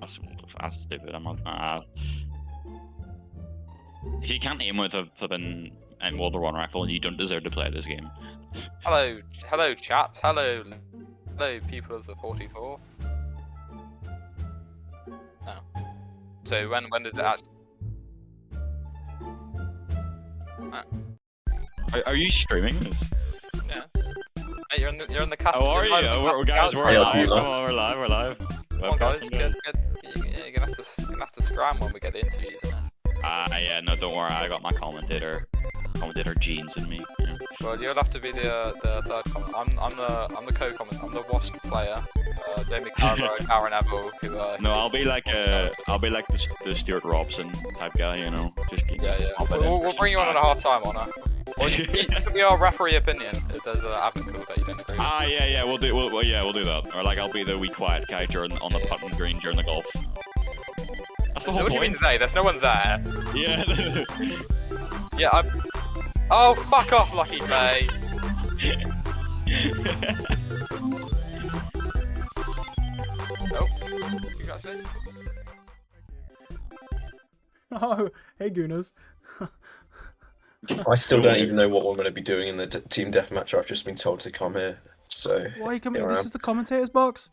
That's stupid. I'm not. If you can't aim with a flipping World War One rifle, you don't deserve to play this game. Hello, chats. Hello, people of the 44th. Oh. So when does it actually? Are you streaming this? Yeah. Hey, you're in the cast. How are you? Guys, we're live. Come on, we're live. Come on, guys. You're gonna have to scram when we get the interviews. Yeah, no, don't worry. I got my commentator genes in me. Yeah. Well, you'll have to be the third comment. I'm the co-comment. I'm the wasp player. Jamie Carver, Aaron Neville. No, I'll be like the Stuart Robson type guy, you know. Just yeah. We'll bring you on a hard time, Honor. Or you can be our referee opinion if there's an admin call that you don't agree with. Yeah, we'll do that. Or like I'll be the wee quiet guy on the putting green during the golf. That's the whole point. What do you mean they? There's no one there. Yeah. Yeah, I'm. Oh, fuck off, Lucky Bay. Nope. Congratulations. Oh, hey Gooners. I still don't even know what we're going to be doing in the team deathmatch. I've just been told to come here, so. Why are you coming? This is the commentators box.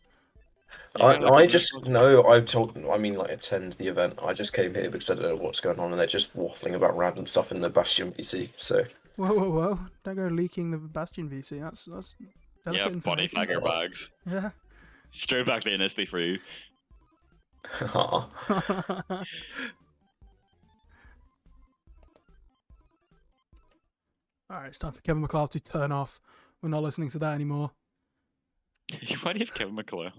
I just know. I mean, like, attend the event. I just came here because I don't know what's going on, and they're just waffling about random stuff in the Bastion VC. So. Whoa! Don't go leaking the Bastion VC. That's. Yeah, body flagger bags. Yeah. Straight back to NSB for you. Alright, it's time for Kevin McLeod to turn off. We're not listening to that anymore. Why do you have Kevin McLeod?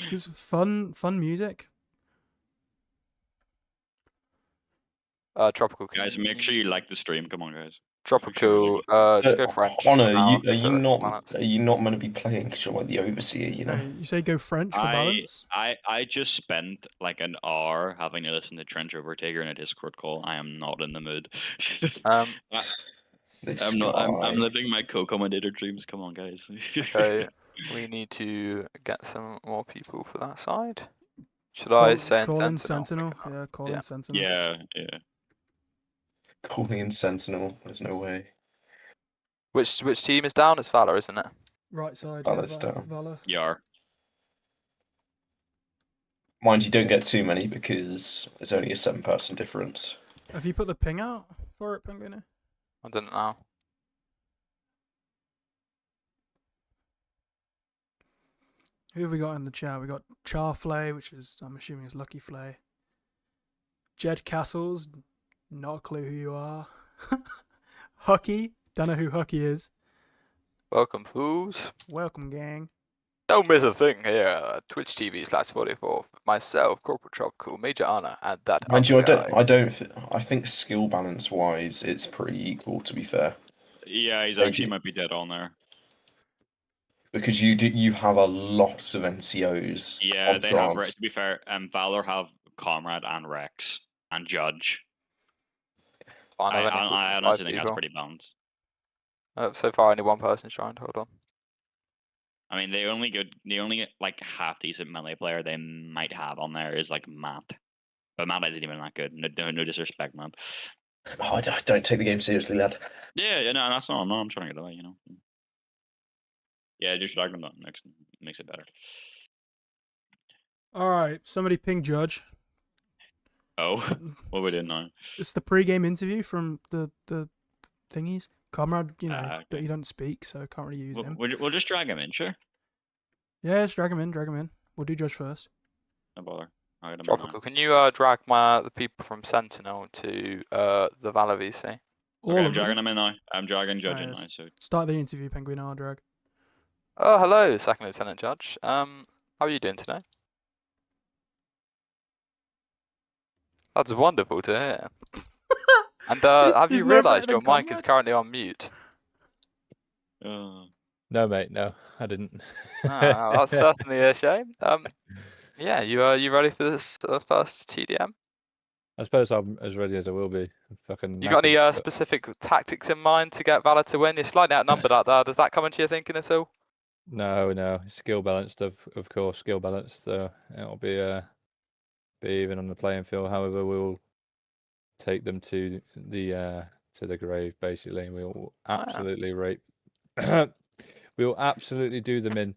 It's fun music. Tropical. Guys, make sure you like the stream. Come on, guys. Tropical. Just go French. Honor, are you not meant to be playing because you're like the overseer, you know? You say go French for balance? I just spent like an hour having to listen to Trench Overtaker in a Discord call. I am not in the mood. I'm living my co-commentator dreams. Come on, guys. Okay, we need to get some more people for that side. Should I say call in Sentinel? Yeah, call in Sentinel. Yeah. Call me in Sentinel. There's no way. Which team is down? It's Valour, isn't it? Right side. Valour's down. Valour. Yeah. Mind you, don't get too many because there's only a 7-person difference. Have you put the ping out for it, Penguin? I don't know. Who have we got in the chat? We got Charflay, which is, I'm assuming is Lucky Flay. Jed Castles, not a clue who you are. Hucky, don't know who Hucky is. Welcome, fools. Welcome, gang. Don't miss a thing here. Twitch TV/44. Myself, Corporal Tropical, Major Honor, and that. Mind you, I think skill balance wise, it's pretty equal. To be fair. Yeah, he's actually might be dead on there. Because you have a lot of NCOs. Yeah, they have. To be fair, Valour have Comrade and Rex and Judge. I honestly think that's pretty balanced. So far, only one person's joined. Hold on. I mean, the only like half decent melee player they might have on there is like Matt, but Matt isn't even that good. No disrespect, Matt. Oh, I don't take the game seriously, lad. Yeah, no, that's not. I'm trying to get away, you know. Yeah, just drag them up next. Makes it better. All right, somebody ping Judge. Oh, what we doing now? It's the pre-game interview from the thingies. Comrade, you know, okay. But he doesn't speak, so I can't really use him. We'll just drag him in, sure. Yeah, just drag him in. We'll do Judge first. No bother. Tropical, can you drag the people from Sentinel to the Valour VC? Okay, I'm dragging them in now. I'm dragging Judge in now. So start the interview, Penguin. I'll drag. Oh, hello, Second Lieutenant Judge. How are you doing today? That's wonderful to hear. And have you realised your mic is currently on mute? No, mate. No, I didn't. That's certainly a shame. Yeah, you ready for this first TDM? I suppose I'm as ready as I will be. You got any specific tactics in mind to get Valour to win? You're slightly outnumbered out there. Does that come into your thinking at all? No. Skill balanced, of course. Skill balanced. So it'll be be even on the playing field. However, we'll take them to the grave, basically. We'll absolutely rape. We'll absolutely do them in.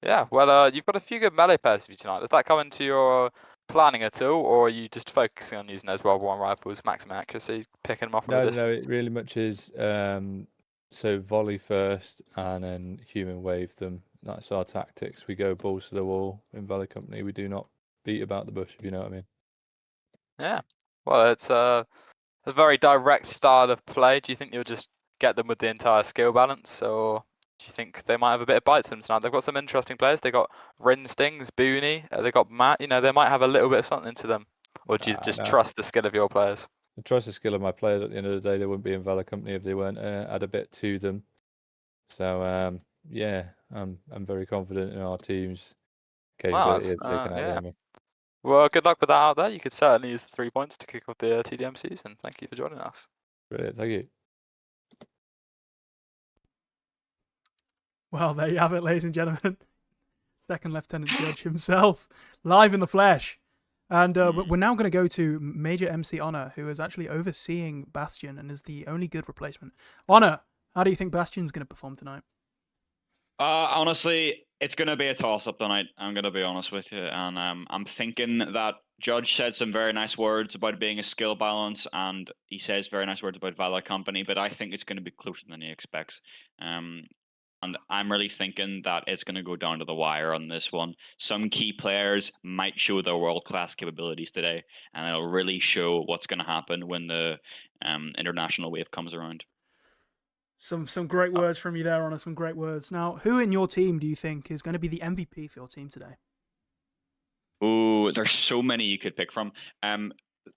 Yeah, well, you've got a few good melee players for you tonight. Does that come into your planning at all, or are you just focusing on using those World War I rifles, maximum accuracy, picking them off from a distance? No, it really much is. So volley first, and then human wave them. That's our tactics. We go balls to the wall in Valour Company. We do not beat about the bush, if you know what I mean. Yeah, well, it's a very direct style of play. Do you think you'll just get them with the entire skill balance, or do you think they might have a bit of bite to them tonight? They've got some interesting players. They got Rin Stings, Booney. They got Matt. You know, they might have a little bit of something to them. Or do you just trust the skill of your players? I trust the skill of my players. At the end of the day, they wouldn't be in Valour Company if they weren't add a bit to them. So yeah, I'm very confident in our team's capability of taking out the enemy. Well, good luck with that out there. You could certainly use the 3 points to kick off the TDM season. Thank you for joining us. Brilliant, thank you. Well, there you have it, ladies and gentlemen. Second Lieutenant Judge himself, live in the flesh. And we're now going to go to Major MC Honor, who is actually overseeing Bastion and is the only good replacement. Honor, how do you think Bastion's going to perform tonight? Honestly, it's going to be a toss-up tonight. I'm going to be honest with you. And I'm thinking that Judge said some very nice words about being a skill balance, and he says very nice words about Valour Company, but I think it's going to be closer than he expects. And I'm really thinking that it's going to go down to the wire on this one. Some key players might show their world-class capabilities today, and it'll really show what's going to happen when the international wave comes around. Some great words from you there, Honor. Some great words. Now, who in your team do you think is going to be the MVP for your team today? Oh, there's so many you could pick from.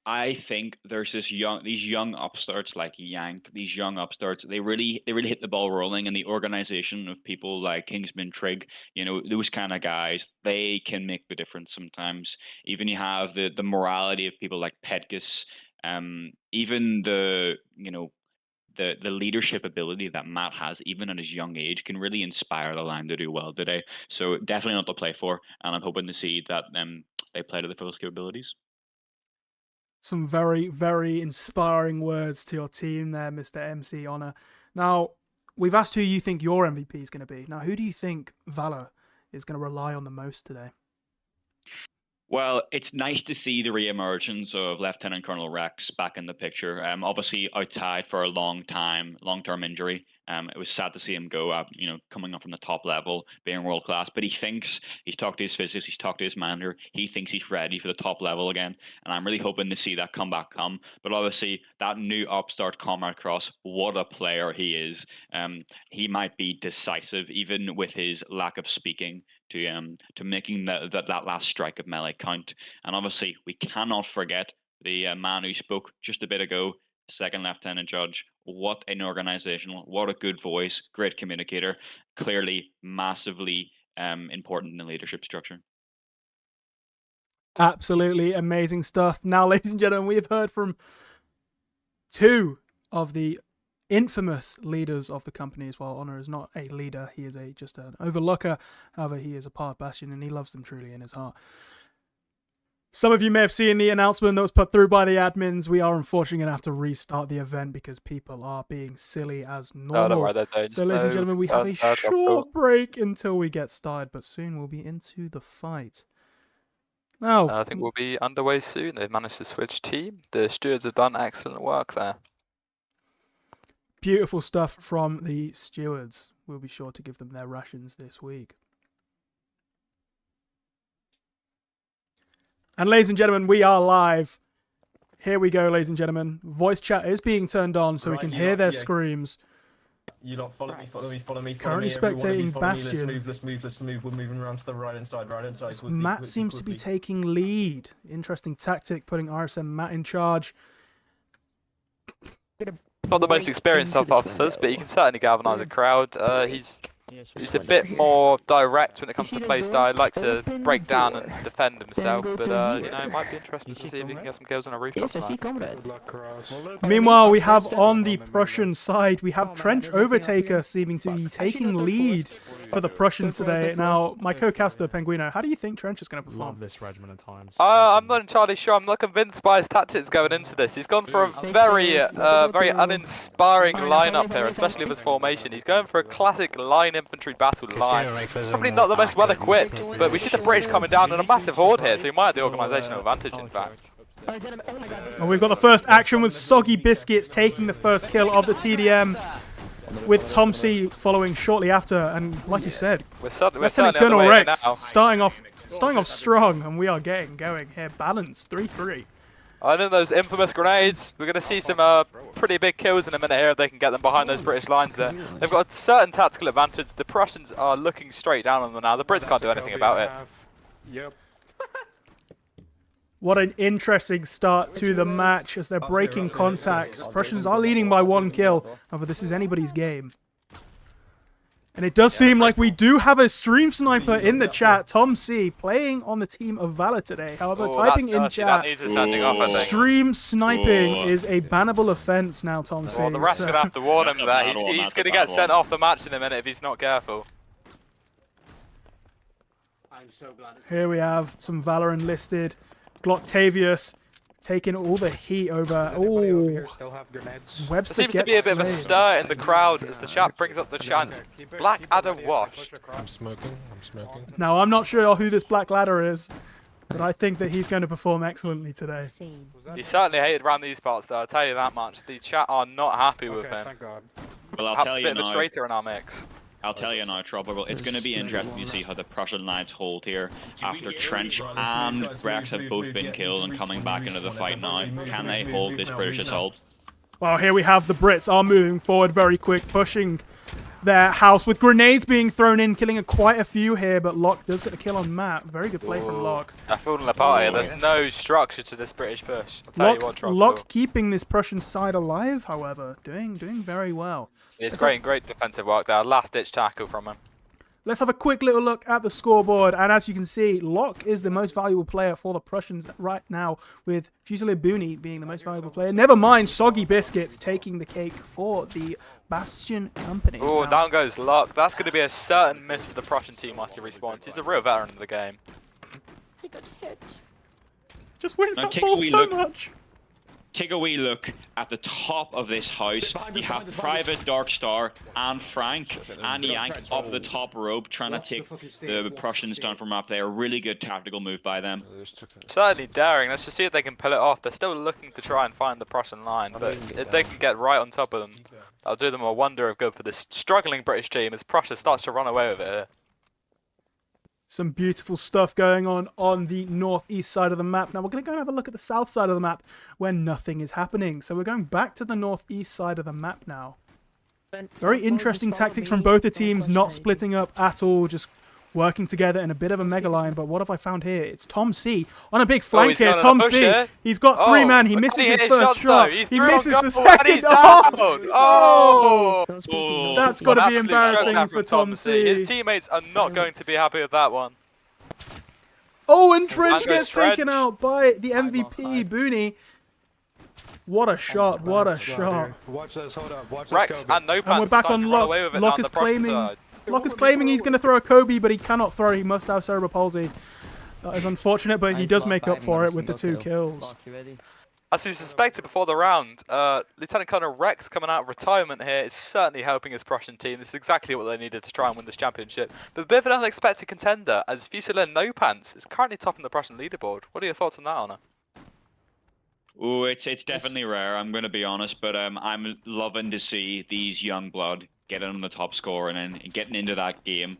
I think there's these young upstarts like Yank, these young upstarts. They really hit the ball rolling, and the organization of people like Kingsman Trigg, you know, those kind of guys, they can make the difference sometimes. Even you have the morality of people like Petkus, even the leadership ability that Matt has, even at his young age, can really inspire the line to do well today. So definitely not to play for, and I'm hoping to see that they play to the fullest capabilities. Some very, very inspiring words to your team there, Mr. MC Honor. Now, we've asked who you think your MVP is going to be. Now, who do you think Valour is going to rely on the most today? Well, it's nice to see the re-emergence of Lieutenant Colonel Rex back in the picture. Obviously outside for a long-term injury. It was sad to see him go, coming up from the top level, being world class. But he's talked to his physicists, he's talked to his manager. He thinks he's ready for the top level again. And I'm really hoping to see that comeback come. But obviously, that new upstart Comrade Cross, what a player he is. He might be decisive, even with his lack of speaking, to making that last strike of melee count. And obviously, we cannot forget the man who spoke just a bit ago, Second Lieutenant Judge. What an organizational, what a good voice, great communicator, clearly massively important in the leadership structure. Absolutely amazing stuff. Now, ladies and gentlemen, we have heard from two of the infamous leaders of the company as well. Honor is not a leader, he is just an overlooker. However, he is a part of Bastion and he loves them truly in his heart. Some of you may have seen the announcement that was put through by the admins. We are unfortunately going to have to restart the event because people are being silly as normal. Don't worry, so, ladies and gentlemen, we have a short break until we get started, but soon we'll be into the fight. Now, I think we'll be underway soon. They've managed to switch team. The stewards have done excellent work there. Beautiful stuff from the stewards. We'll be sure to give them their rations this week. And ladies and gentlemen, we are live. Here we go, ladies and gentlemen. Voice chat is being turned on so we can hear their screams. You lot follow me. Currently spectating Bastion. Let's move. We're moving around to the right-hand side. Matt seems to be taking lead. Interesting tactic, putting RSM Matt in charge. Not the most experienced of officers, but he can certainly galvanise a crowd. He's He's a bit more direct when it comes to playstyle. He likes to break down and defend himself, but you know, it might be interesting to see if he can get some kills on a rooftop tonight. Meanwhile, we have on the Prussian side, we have Trench Overtaker seeming to be taking lead for the Prussians today. Now, my co-caster Penguino, how do you think Trench is going to perform? Love this regiment at times. I'm not entirely sure. I'm not convinced by his tactics going into this. He's gone for a very uninspiring lineup here, especially with his formation. He's going for a classic line infantry battle line. It's probably not the most well equipped, but we see the British coming down in a massive horde here, so he might have the organisational advantage, in fact. And we've got the first action with Soggy Biscuits taking the first kill of the TDM, with Tom C following shortly after. And like you said, Lieutenant Colonel Rex starting off strong, and we are getting going here. Balanced 3-3. And then those infamous grenades, we're going to see some pretty big kills in a minute here if they can get them behind those British lines there. They've got a certain tactical advantage. The Prussians are looking straight down on them now. The Brits can't do anything about it. Yep. What an interesting start to the match as they're breaking contacts. Prussians are leading by 1 kill. However, this is anybody's game. And it does seem like we do have a stream sniper in the chat. Tom C playing on the team of Valour today. However, typing in chat, stream sniping is a bannable offense now, Tom C. Well, the ref's going to have to warn him that he's going to get sent off the match in a minute if he's not careful. Here we have some Valour enlisted. Glocktavius taking all the heat over. Oh, Webster seems to be a bit of a stir in the crowd as the chat brings up the chant. Blackadder washed. I'm smoking. Now, I'm not sure who this Blackadder is, but I think that he's going to perform excellently today. He's certainly hated around these parts, though. I'll tell you that much. The chat are not happy with him. Well, I'll Perhaps tell a you bit of a now. traitor in our mix. I'll tell you now, Tropical. It's going to be interesting to see how the Prussian lines hold here after Trench and Rex have both been killed and coming back into the fight now. Can they hold this British assault? Well, here we have the Brits are moving forward very quick, pushing their house with grenades being thrown in, killing quite a few here, but Locke does get a kill on Matt. Very good play from Locke. They're falling apart here. There's no structure to this British push. I'll tell you what, Tropical. Locke keeping this Prussian side alive, however, doing very well. It's great defensive work there. Last-ditch tackle from him. Let's have a quick little look at the scoreboard, and as you can see, Locke is the most valuable player for the Prussians right now, with Fusilier Booney being the most valuable player. Never mind Soggy Biscuits taking the cake for the Bastion company. Oh, down goes Locke. That's going to be a certain miss for the Prussian team after he respawns. He's a real veteran of the game. He got hit. Just wins that ball so much. Take a wee look at the top of this house. You have Private Darkstar and Frank and Yank up the top rope trying to take the Prussians down from up there. Really good tactical move by them. Certainly daring. Let's just see if they can pull it off. They're still looking to try and find the Prussian line, but if they can get right on top of them, that'll do them a wonder of good for this struggling British team as Prussia starts to run away with it here. Some beautiful stuff going on the northeast side of the map. Now we're going to go and have a look at the south side of the map where nothing is happening. So we're going back to the northeast side of the map now. Very interesting tactics from both the teams, not splitting up at all, just working together in a bit of a mega line. But what have I found here? It's Tom C on a big flank here. Tom C. He's got 3 man. He misses his first shot. He misses the second. Oh! That's got to be embarrassing for Tom C. His teammates are not going to be happy with that one. Oh, and Trench gets taken out by the MVP, Booney. What a shot, what a shot. Rex and No Pants. And we're back on Locke. Locke is claiming he's going to throw a Kobe, but he cannot throw. He must have cerebral palsy. That is unfortunate, but he does make up for it with the 2 kills. As we suspected before the round, Lieutenant Colonel Rex coming out of retirement here is certainly helping his Prussian team. This is exactly what they needed to try and win this championship. But a bit of an unexpected contender, as Fusilier No Pants is currently topping the Prussian leaderboard. What are your thoughts on that, Honor? Oh, it's definitely rare, I'm going to be honest, but I'm loving to see these young blood getting on the top score and then getting into that game.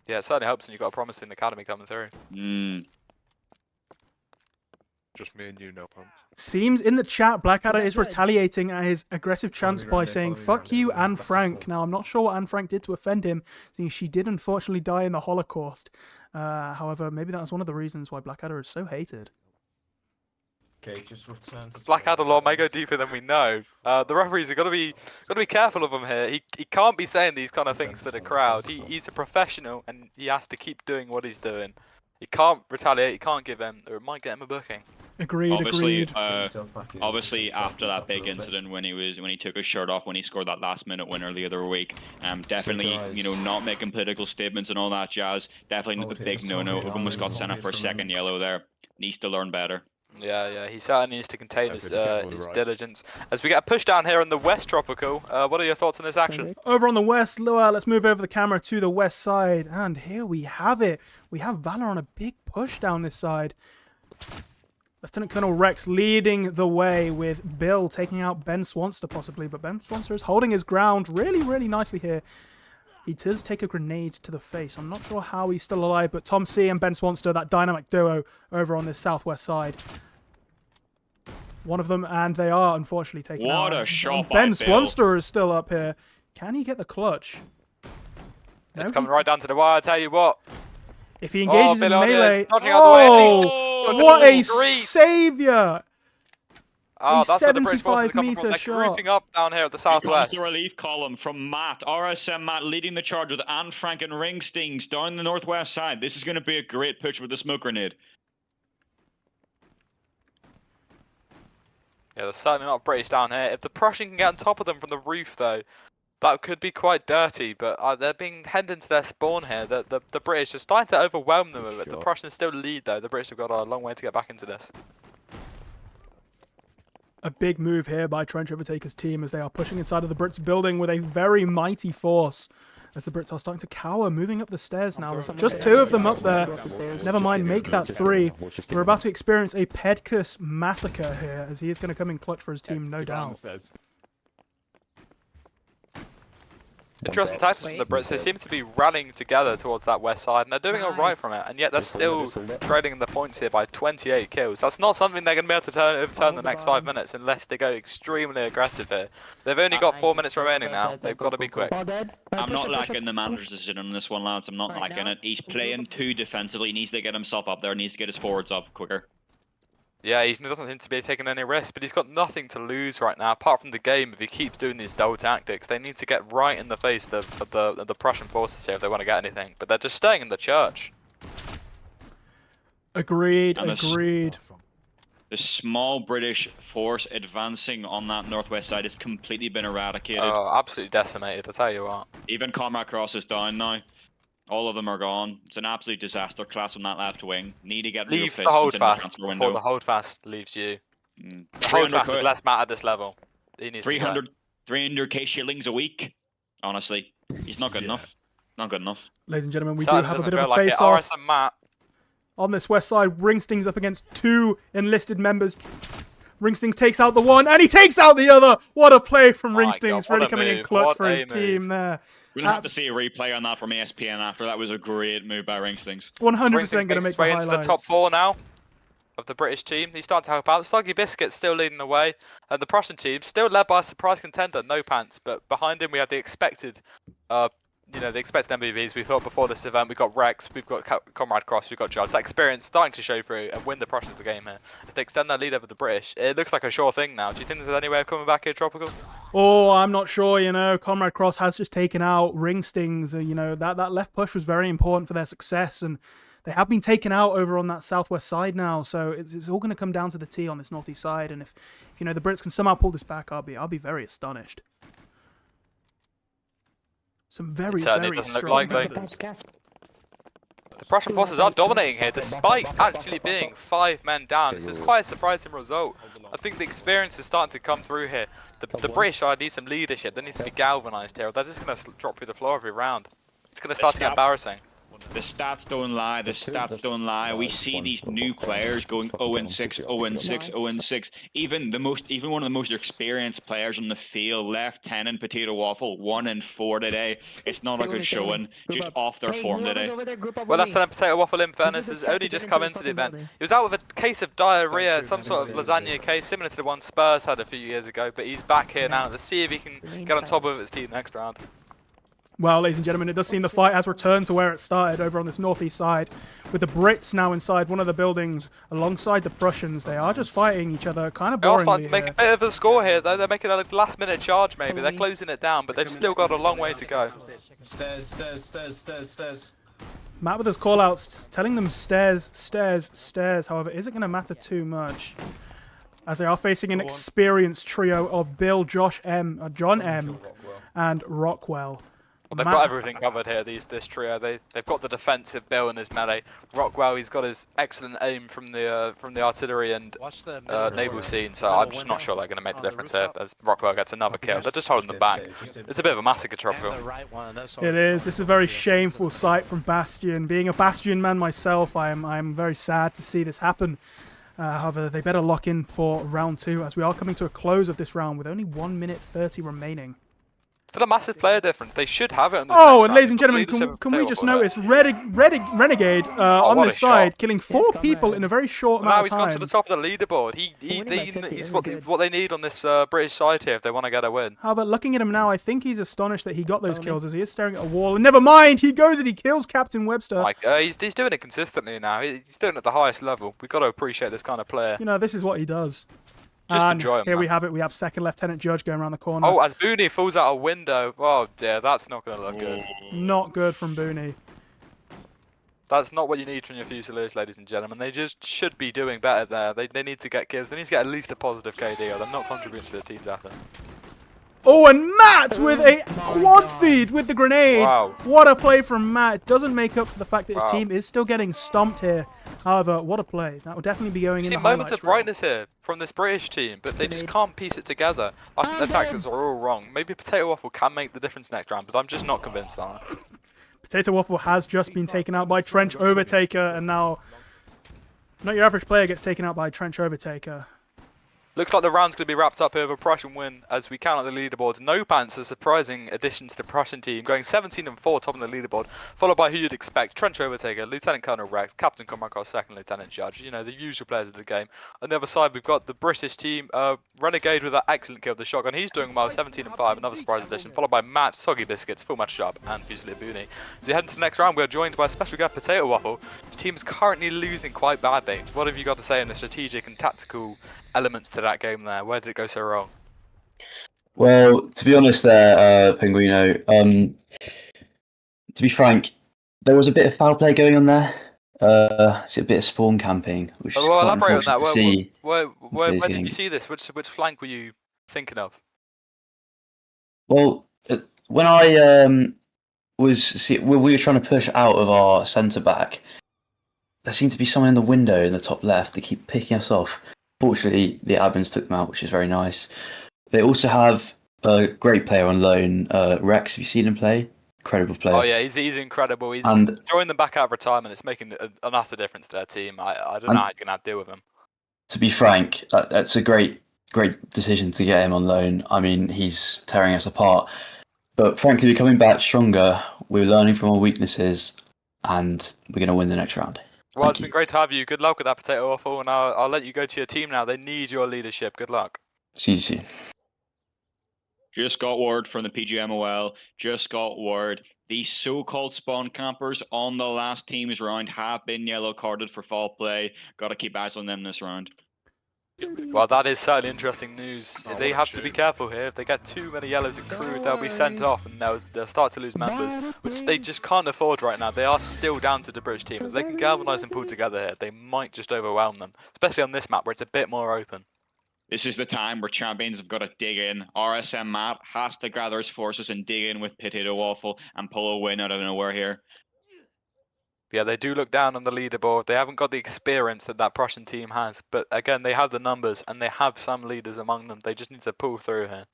Yeah, it certainly helps when you've got a promising academy coming through. Just me and you, No Pumps. Seems in the chat, Blackadder is retaliating at his aggressive chants by saying, "Fuck you, Anne Frank." Now, I'm not sure what Anne Frank did to offend him, seeing she did unfortunately die in the Holocaust. However, maybe that's one of the reasons why Blackadder is so hated. Okay, just return to Blackadder Law may go deeper than we know. The referees are got to be careful of him here. He can't be saying these kind of things to the crowd. He's a professional and he has to keep doing what he's doing. He can't retaliate. He can't give in, or it might get him a booking. Agreed. Obviously, agreed. obviously after that big incident when he took his shirt off when he scored that last-minute winner the other week, definitely not making political statements and all that jazz. Definitely a big no-no. Almost got sent up for a second yellow there. Needs to learn better. Yeah, he certainly needs to contain his diligence. As we get a push down here in the West Tropical, what are your thoughts on this action? Over on the west, Lua, let's move over the camera to the west side. And here we have it. We have Valour on a big push down this side. Lieutenant Colonel Rex leading the way with Bill taking out Ben Swanster possibly. But Ben Swanster is holding his ground really, really nicely here. He does take a grenade to the face. I'm not sure how he's still alive, but Tom C and Ben Swanster, that dynamic duo over on this southwest side. One of them, and they are unfortunately taken out. What a shot by Ben Bill. Swanster is still up here. Can he get the clutch? It's coming right down to the wire, I tell you what. If he engages in melee... Oh, what a saviour! Oh, that's where the 75-meter shot. Grouping up down here at the Here southwest. comes the relief column from Matt. RSM Matt leading the charge with Anne Frank and Ringstings down the northwest side. This is going to be a great push with the smoke grenade. Yeah, there's certainly not British down here. If the Prussian can get on top of them from the roof, though, that could be quite dirty. But they're being headed into their spawn here. The British are starting to overwhelm them a bit. The Prussians still lead, though. The British have got a long way to get back into this. A big move here by Trench Overtaker's team as they are pushing inside of the Brits' building with a very mighty force. As the Brits are starting to cower, moving up the stairs now. There's just two of them up there. Never mind, make that three. We're about to experience a Pedcus massacre here as he is going to come in clutch for his team, no doubt. Interesting tactics from the Brits. They seem to be rallying together towards that west side, and they're doing alright from it, and yet they're still trading the points here by 28 kills. That's not something they're going to be able to overturn the next 5 minutes unless they go extremely aggressive here. They've only got 4 minutes remaining now. They've got to be quick. I'm not liking the manager's decision on this one, lads. I'm not liking it. He's playing too defensively. He needs to get himself up there. He needs to get his forwards up quicker. Yeah, he doesn't seem to be taking any risks, but he's got nothing to lose right now, apart from the game. If he keeps doing these double tactics, they need to get right in the face of the Prussian forces here if they want to get anything. But they're just staying in the church. Agreed, And agreed. The small British force advancing on that northwest side has completely been eradicated. Oh, absolutely decimated, I tell you what. Even Comrade Cross is down now. All of them are gone. It's an absolute disaster class on that left wing. Need to get Leave the holdfast before the holdfast leaves you. The holdfast is less matter at this level. He needs 300k shillings a week. Honestly, he's not good enough. Not good enough. Ladies and gentlemen, we do have a bit of a like face-off. Matt. On this west side, Ringstings up against two enlisted members. Ringstings takes out the one, and he takes out the other! What a play from Ringstings, really coming in clutch for his team there. We'll have to see a replay on that from ESPN after. That was a great move by Ringstings. 100% going to make the highlights. Into the top 4 now of the British team. He's starting to help out. Soggy Biscuit's still leading the way. And the Prussian team still led by a surprise contender, No Pants. But behind him we have the expected, the expected MVPs. We thought before this event we got Rex, we've got Comrade Cross, we've got Judge. That experience starting to show through and win the Prussians the game here. As they extend their lead over the British, it looks like a sure thing now. Do you think there's any way of coming back here, Tropical? Oh, I'm not sure, Comrade Cross has just taken out Ringstings. That left push was very important for their success, and they have been taken out over on that southwest side now, so it's all going to come down to the T on this northeast side, and if the Brits can somehow pull this back, I'll be very astonished. Some very strong members. The Prussian forces are dominating here, despite actually being 5 men down. This is quite a surprising result. I think the experience is starting to come through here. The British side need some leadership. They need to be galvanised here, or they're just going to drop through the floor every round. It's going to start to get embarrassing. The stats don't lie. The stats don't lie. We see these new players going 0-6, 0-6, 0-6. Even one of the most experienced players on the field, Lieutenant Potato Waffle, 1-4 today. It's not a good showing. Just off their form today. Well, Lieutenant Potato Waffle, in fairness, has only just come into the event. He was out with a case of diarrhea, some sort of lasagna case, similar to the one Spurs had a few years ago. But he's back here now. Let's see if he can get on top of his team next round. Well, ladies and gentlemen, it does seem the fight has returned to where it started over on this northeast side, with the Brits now inside one of the buildings alongside the Prussians. They are just fighting each other kind of They're all boringly starting to make here. a bit of a score here, though. They're making a last-minute charge, maybe. They're closing it down, but they've still got a long way to go. Stairs, stairs, stairs, stairs, stairs. Matt with his call-outs, telling them stairs, stairs, stairs. However, is it going to matter too much? As they are facing an experienced trio of Bill, John M, and Rockwell. Well, they've got everything covered here, this trio. They've got the defensive Bill in his melee. Rockwell, he's got his excellent aim from the artillery and naval scene, so I'm just not sure they're going to make the difference here as Rockwell gets another kill. They're just holding them back. It's a bit of a massacre tropical. It is. This is a very shameful sight from Bastion. Being a Bastion man myself, I am very sad to see this happen. However, they better lock in for round 2 as we are coming to a close of this round with only 1 minute 30 remaining. Still a massive player difference. They should have it on this Oh, next and round. ladies and gentlemen, can we just notice Renegade on what this a side, shot. killing 4 people in a very short Well, now amount he's of gone time. to the top of the leaderboard. He's what they need on this British side here if they want to get a win. However, looking at him now, I think he's astonished that he got those kills as he is staring at a wall. And never mind, he goes and he kills Captain Webster. Like he's doing it consistently now. He's doing it at the highest level. We've got to appreciate this kind of player. You know, this is what he does. Just And enjoy him. here man. we have it. We have Second Lieutenant Judge going around the corner. Oh, as Booney falls out a window. Oh dear, that's not going to look good. Not good from Booney. That's not what you need from your Fusiliers, ladies and gentlemen. They just should be doing better there. They need to get kills. They need to get at least a positive KD or they're not contributing to the team's effort. Oh, and Matt with a quad feed with the grenade. Wow. What a play from Matt. Doesn't make up for the fact that his Wow. team is still getting stomped here. However, what a play. That will definitely be going You in see the moments highlights of reel. brightness here from this British team, but they just can't piece it together. I think their tactics are all wrong. Maybe Potato Waffle can make the difference next round, but I'm just not convinced on it. Potato Waffle has just been taken out by Trench Overtaker, and now not your average player gets taken out by Trench Overtaker. Looks like the round's going to be wrapped up here with a Prussian win as we count on the leaderboards. No Pants, a surprising addition to the Prussian team, going 17-4 top of the leaderboard, followed by who you'd expect, Trench Overtaker, Lieutenant Colonel Rex, Captain Comarco, Second Lieutenant Judge, you know, the usual players of the game. On the other side, we've got the British team, Renegade with that excellent kill with the shotgun. He's doing well, 17-5, another surprise addition, followed by Matt, Soggy Biscuits, Full Match Sharp, and Fusilier Booney. As we head into the next round, we're joined by special guest Potato Waffle. His team's currently losing quite badly. What have you got to say on the strategic and tactical elements to that game there? Where did it go so wrong? Well, to be honest there, Pinguino, to be frank, there was a bit of foul play going on there. It's a bit of spawn camping, which is Well, quite elaborate on that. unfortunate to see. Where this did you game. see this? Which flank were you thinking of? Well, when I when we were trying to push out of our centre back, there seemed to be someone in the window in the top left. They keep picking us off. Fortunately, the admins took them out, which is very nice. They also have a great player on loan, Rex. Have you seen him play? Incredible player. Oh yeah, he's incredible. He's And- drawing them back out of retirement. It's making an utter difference to their team. I don't know how you can deal with him. To be frank, that's a great decision to get him on loan. I mean, he's tearing us apart. But frankly, we're coming back stronger. We're learning from our weaknesses, and we're going to win the next round. Well, Thank it's you. been great to have you. Good luck with that Potato Waffle, and I'll let you go to your team now. They need your leadership. Good luck. See you soon. Just got word from the PGMOL. Just got word. These so-called spawn campers on the last team's round have been yellow carded for foul play. Got to keep eyes on them this round. Well, that is certainly interesting news. They have to be careful here. If they get too many yellows accrued, they'll be sent off and they'll start to lose members, which they just can't afford right now. They are still down to the British team. If they can galvanise and pull together here, they might just overwhelm them, especially on this map where it's a bit more open. This is the time where champions have got to dig in. RSM Matt has to gather his forces and dig in with Potato Waffle and pull a win out of nowhere here. Yeah, they do look down on the leaderboard. They haven't got the experience that Prussian team has, but again, they have the numbers and they have some leaders among them. They just need to pull through here.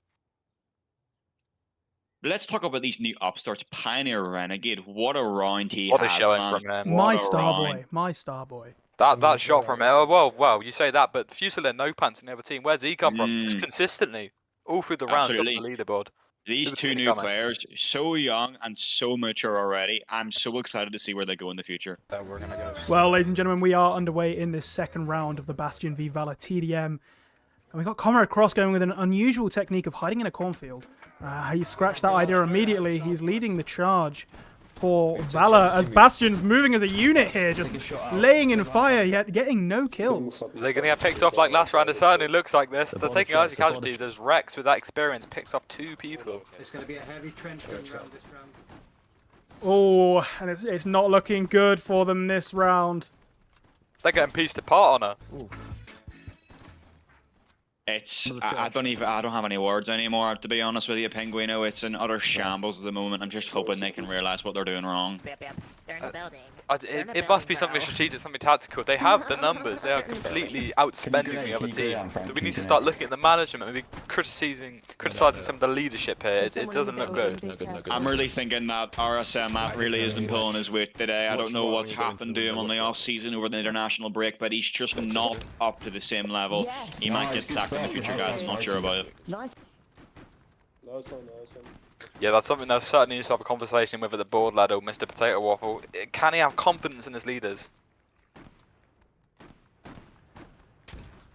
Let's talk about these new upstarts. Pioneer Renegade. What a round he What a has, showing man. from him. My What a star round. boy. My star boy. That shot from him. Well, you say that, but Fusilier, no pants in the other team. Where's he come from? Just consistently, all through the round, top of the Absolutely. leaderboard. These Never two seen it new coming. players, so young and so mature already. I'm so excited to see where they go in the future. That we're gonna go. Well, ladies and gentlemen, we are underway in this second round of the Bastion v Valour TDM. And we got Comrade Cross going with an unusual technique of hiding in a cornfield. He scratched that idea immediately. He's leading the charge for Valour as Bastion's moving as a unit here, just laying in fire, yet getting no kills. They're going to get picked off like last round. It certainly looks like this. They're taking easy casualties as Rex, with that experience, picks off 2 people. It's going to be a heavy trench gun round this round. Oh, and it's not looking good for them this round. They're getting pieced apart on her. I don't have any words anymore, to be honest with you, Penguino. It's an utter shambles at the moment. I'm just hoping they can realise what they're doing wrong. They're in the building. It must be something strategic, something tactical. They have the numbers. They are completely outspending the other team. So we need to start looking at the management, maybe criticising some of the leadership here. It doesn't look good. I'm really thinking that RSM app really isn't pulling his weight today. I don't know what's happened to him on the off-season over the international break, but he's just not up to the same level. He might get sacked in the future, guys. I'm not sure about it. Nice. Yeah, that's something that certainly needs to have a conversation with at the board level, Mr. Potato Waffle. Can he have confidence in his leaders?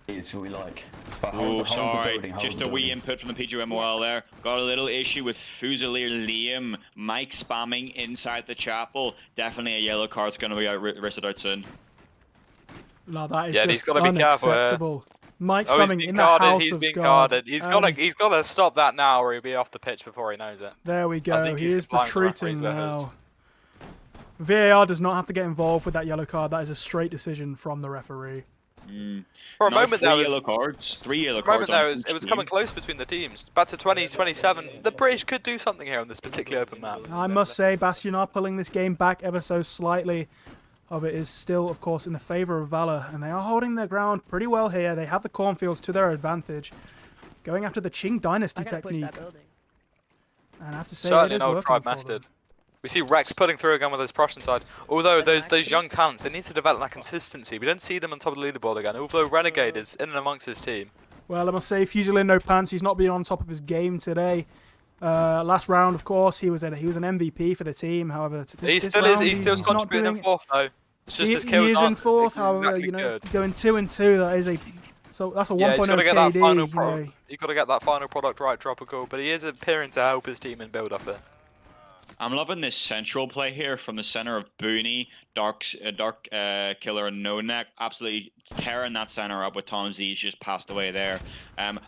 It's what we like. Oh, sorry. Just a wee input from the PGMOL there. Got a little issue with Fusilier Liam. Mike spamming inside the chapel. Definitely a yellow card's going to be wristed out soon. No, that is Yeah, just he's got to be careful. unacceptable. Mike's Oh, he's coming being in the guarded. house He's of being God. guarded. He's got to stop that now, or he'll be off the pitch before he knows it. There we I go. think He he's is supplying the retreating referee's now. VAR does not have to get involved with that yellow card. That is a straight decision from the referee. For a moment there, three yellow cards. It was coming close between the teams. Back to 2027. The British could do something here on this particularly open map. I must say, Bastion are pulling this game back ever so slightly. Of it is still, of course, in the favour of Valour, and they are holding their ground pretty well here. They have the cornfields to their advantage, going after the Qing Dynasty technique. And I have to say, Certainly it is an old working tribe for them. mastered. We see Rex putting through again with his Prussian side. Although those young talents, they need to develop that consistency. We don't see them on top of the leaderboard again. Although Renegade is in and amongst his team. Well, I must say, Fusilier No Pants, he's not been on top of his game today. Last round, of course, he was an MVP for the team. However, He's still contributing in 4th though. It's just his kills he is in 4th. However, exactly good. going 2-2, that is that's a 1.0 Yeah, he's got to get that final KD. You've got to get that final product right, Tropical. But he is appearing to help his team in build up there. I'm loving this central play here from the center of Booney, Dark Killer, and No Neck. Absolutely tearing that center up with Tom Z's just passed away there.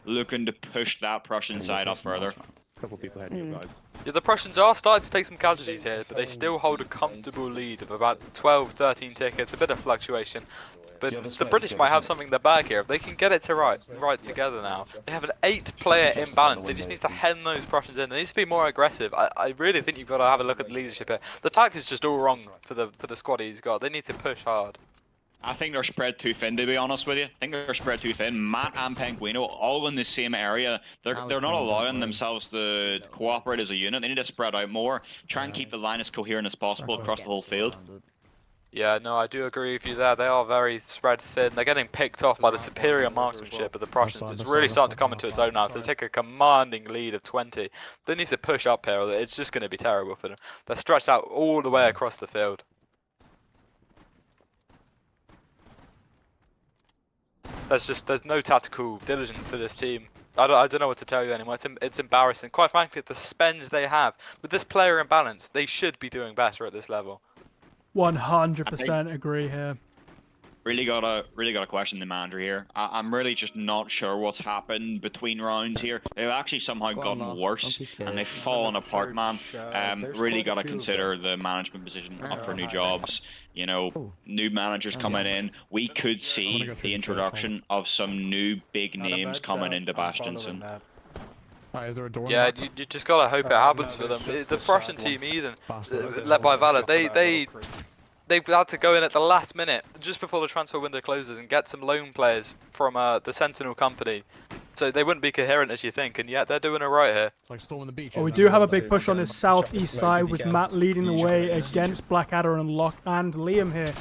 Looking to push that Prussian side up further. A couple people ahead of you guys. Yeah, the Prussians are starting to take some casualties here, but they still hold a comfortable lead of about 12-13 tickets, a bit of fluctuation. But the British might have something in their bag here. If they can get it to right together now, they have an 8-player imbalance. They just need to hem those Prussians in. They need to be more aggressive. I really think you've got to have a look at the leadership here. The tactics is just all wrong for the squad he's got. They need to push hard. I think they're spread too thin, to be honest with you. I think they're spread too thin. Matt and Penguino, all in the same area. They're not allowing themselves to cooperate as a unit. They need to spread out more. Try and keep the line as coherent as possible across the whole field. Yeah, no, I do agree with you there. They are very spread thin. They're getting picked off by the superior marksmanship of the Prussians. It's really starting to come into its own now. So they take a commanding lead of 20. They need to push up here, or it's just going to be terrible for them. They're stretched out all the way across the field. There's no tactical diligence to this team. I don't know what to tell you anymore. It's embarrassing. Quite frankly, the spend they have with this player imbalance, they should be doing better at this level. 100% agree here. Really gotta question the manager here. I'm really just not sure what's happened between rounds here. They've actually somehow gotten worse and they've fallen apart, man. Really gotta consider the management position up for new jobs. You know, new managers coming in. We could see the introduction of some new big names coming into Bastion soon. Yeah, you just gotta hope it happens for them. The Prussian team, even led by Valour, they've had to go in at the last minute, just before the transfer window closes, and get some loan players from the Sentinel company. So they wouldn't be coherent as you think, and yet they're doing it right here. Like storming the beach. Well, we do have a big push on this southeast side with Matt leading the way against Blackadder and Locke and Liam here.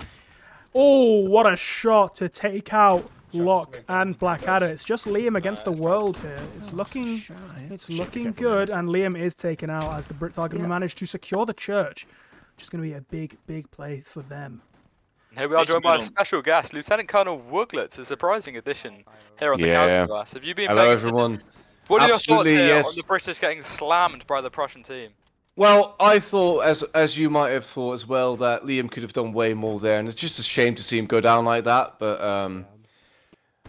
Oh, what a shot to take out Locke and Blackadder. It's just Liam against the world here. It's looking good, and Liam is taken out as the Brits are going to manage to secure the church. Which is going to be a big play for them. Here we are This joined by a middle- special guest, Lieutenant Colonel Wooglets, a surprising addition here on the Yeah. counter class. Have you been Hello, paying everyone. What are your thoughts Absolutely, here yes. on the British getting slammed by the Prussian team? Well, I thought, as you might have thought as well, that Liam could have done way more there, and it's just a shame to see him go down like that. But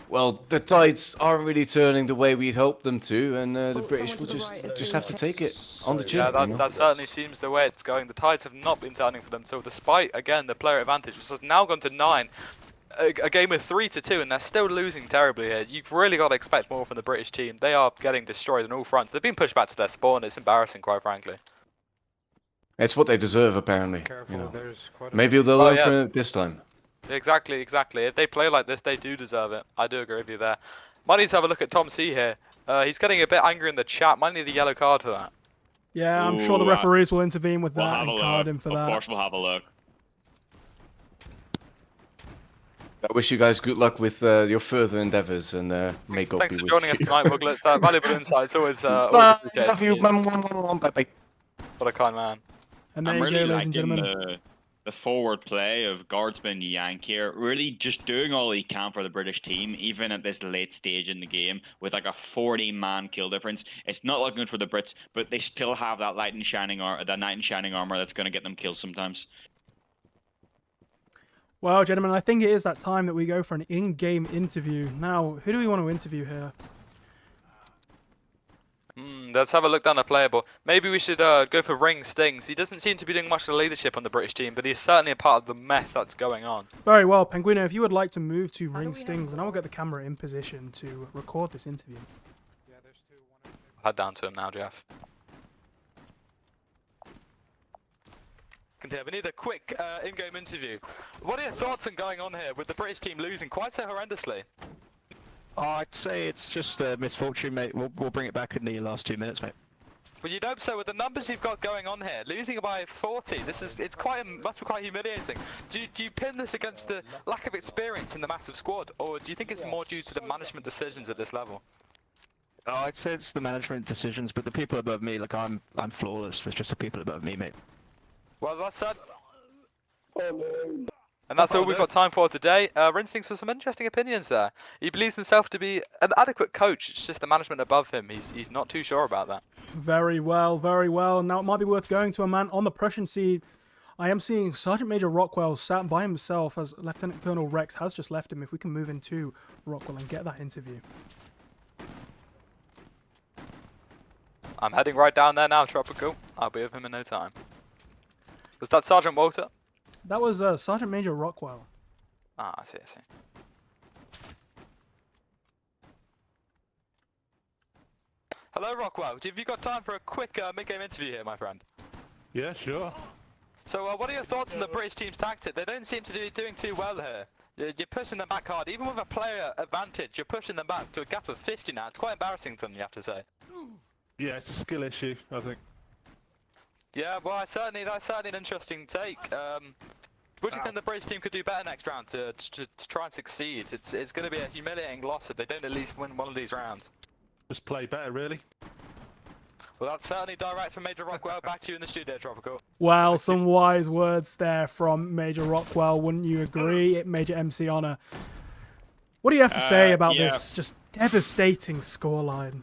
well, the tides aren't really turning the way we'd hoped them to, and the British will just have to take it on the chin. Yeah, you know? that certainly seems the way it's going. The tides have not been turning for them, so despite, again, the player advantage, which has now gone to 9, a game of 3-2, and they're still losing terribly here. You've really got to expect more from the British team. They are getting destroyed on all fronts. They've been pushed back to their spawn. It's embarrassing, quite frankly. It's what they deserve, apparently. You know. Maybe they'll learn from it this time. Exactly. If they play like this, they do deserve it. I do agree with you there. Might need to have a look at Tom C here. He's getting a bit angry in the chat. Might need a yellow card for that. Yeah, I'm sure the referees will intervene with that and card him for that. Of course, we'll have a look. I wish you guys good luck with your further endeavours, and may God Thanks be for with joining you. us tonight, Wooglets. Valuable insights. Always appreciated. Love you. Bye-bye. What a kind man. And there I'm you really go, ladies and liking gentlemen. the forward play of Guardsman Yank here, really just doing all he can for the British team, even at this late stage in the game, with like a 40-man kill difference. It's not looking good for the Brits, but they still have that knight in shining armor that's going to get them killed sometimes. Well, gentlemen, I think it is that time that we go for an in-game interview. Now, who do we want to interview here? Let's have a look down the playable. Maybe we should go for Ring Stings. He doesn't seem to be doing much of the leadership on the British team, but he's certainly a part of the mess that's going on. Very well, Penguino, if you would like to move to Ring Stings, and I will get the camera in position to record this interview. Head down to him now, Jeff. We need a quick in-game interview. What are your thoughts on going on here with the British team losing quite so horrendously? I'd say it's just a misfortune, mate. We'll bring it back in the last 2 minutes, mate. Well, you'd hope so with the numbers you've got going on here. Losing by 40, must be quite humiliating. Do you pin this against the lack of experience in the massive squad, or do you think it's more due to the management decisions at this level? Oh, I'd say it's the management decisions, but the people above me, like I'm flawless. It's just the people above me, mate. Well, that's said. And that's all we've got time for today. Rinstings for some interesting opinions there. He believes himself to be an adequate coach. It's just the management above him. He's not too sure about that. Very well, very well. Now it might be worth going to a man on the Prussian side. I am seeing Sergeant Major Rockwell sat by himself as Lieutenant Colonel Rex has just left him. If we can move into Rockwell and get that interview. I'm heading right down there now, Tropical. I'll be with him in no time. Was that Sergeant Walter? That was Sergeant Major Rockwell. Ah, I see. Hello, Rockwell. Have you got time for a quick mid-game interview here, my friend? Yeah, sure. So, what are your thoughts on the British team's tactic? They don't seem to be doing too well here. You're pushing them back hard. Even with a player advantage, you're pushing them back to a gap of 50 now. It's quite embarrassing for them, you have to say. Yeah, it's a skill issue, I think. Yeah, well, that's certainly an interesting take. What do you think the British team could do better next round to try and succeed? It's going to be a humiliating loss if they don't at least win one of these rounds. Just play better, really. Well, that's certainly direct from Major Rockwell. Back to you in the studio, Tropical. Well, some wise words there from Major Rockwell, wouldn't you agree, Major MC Honor? What do you have to say about this just devastating scoreline?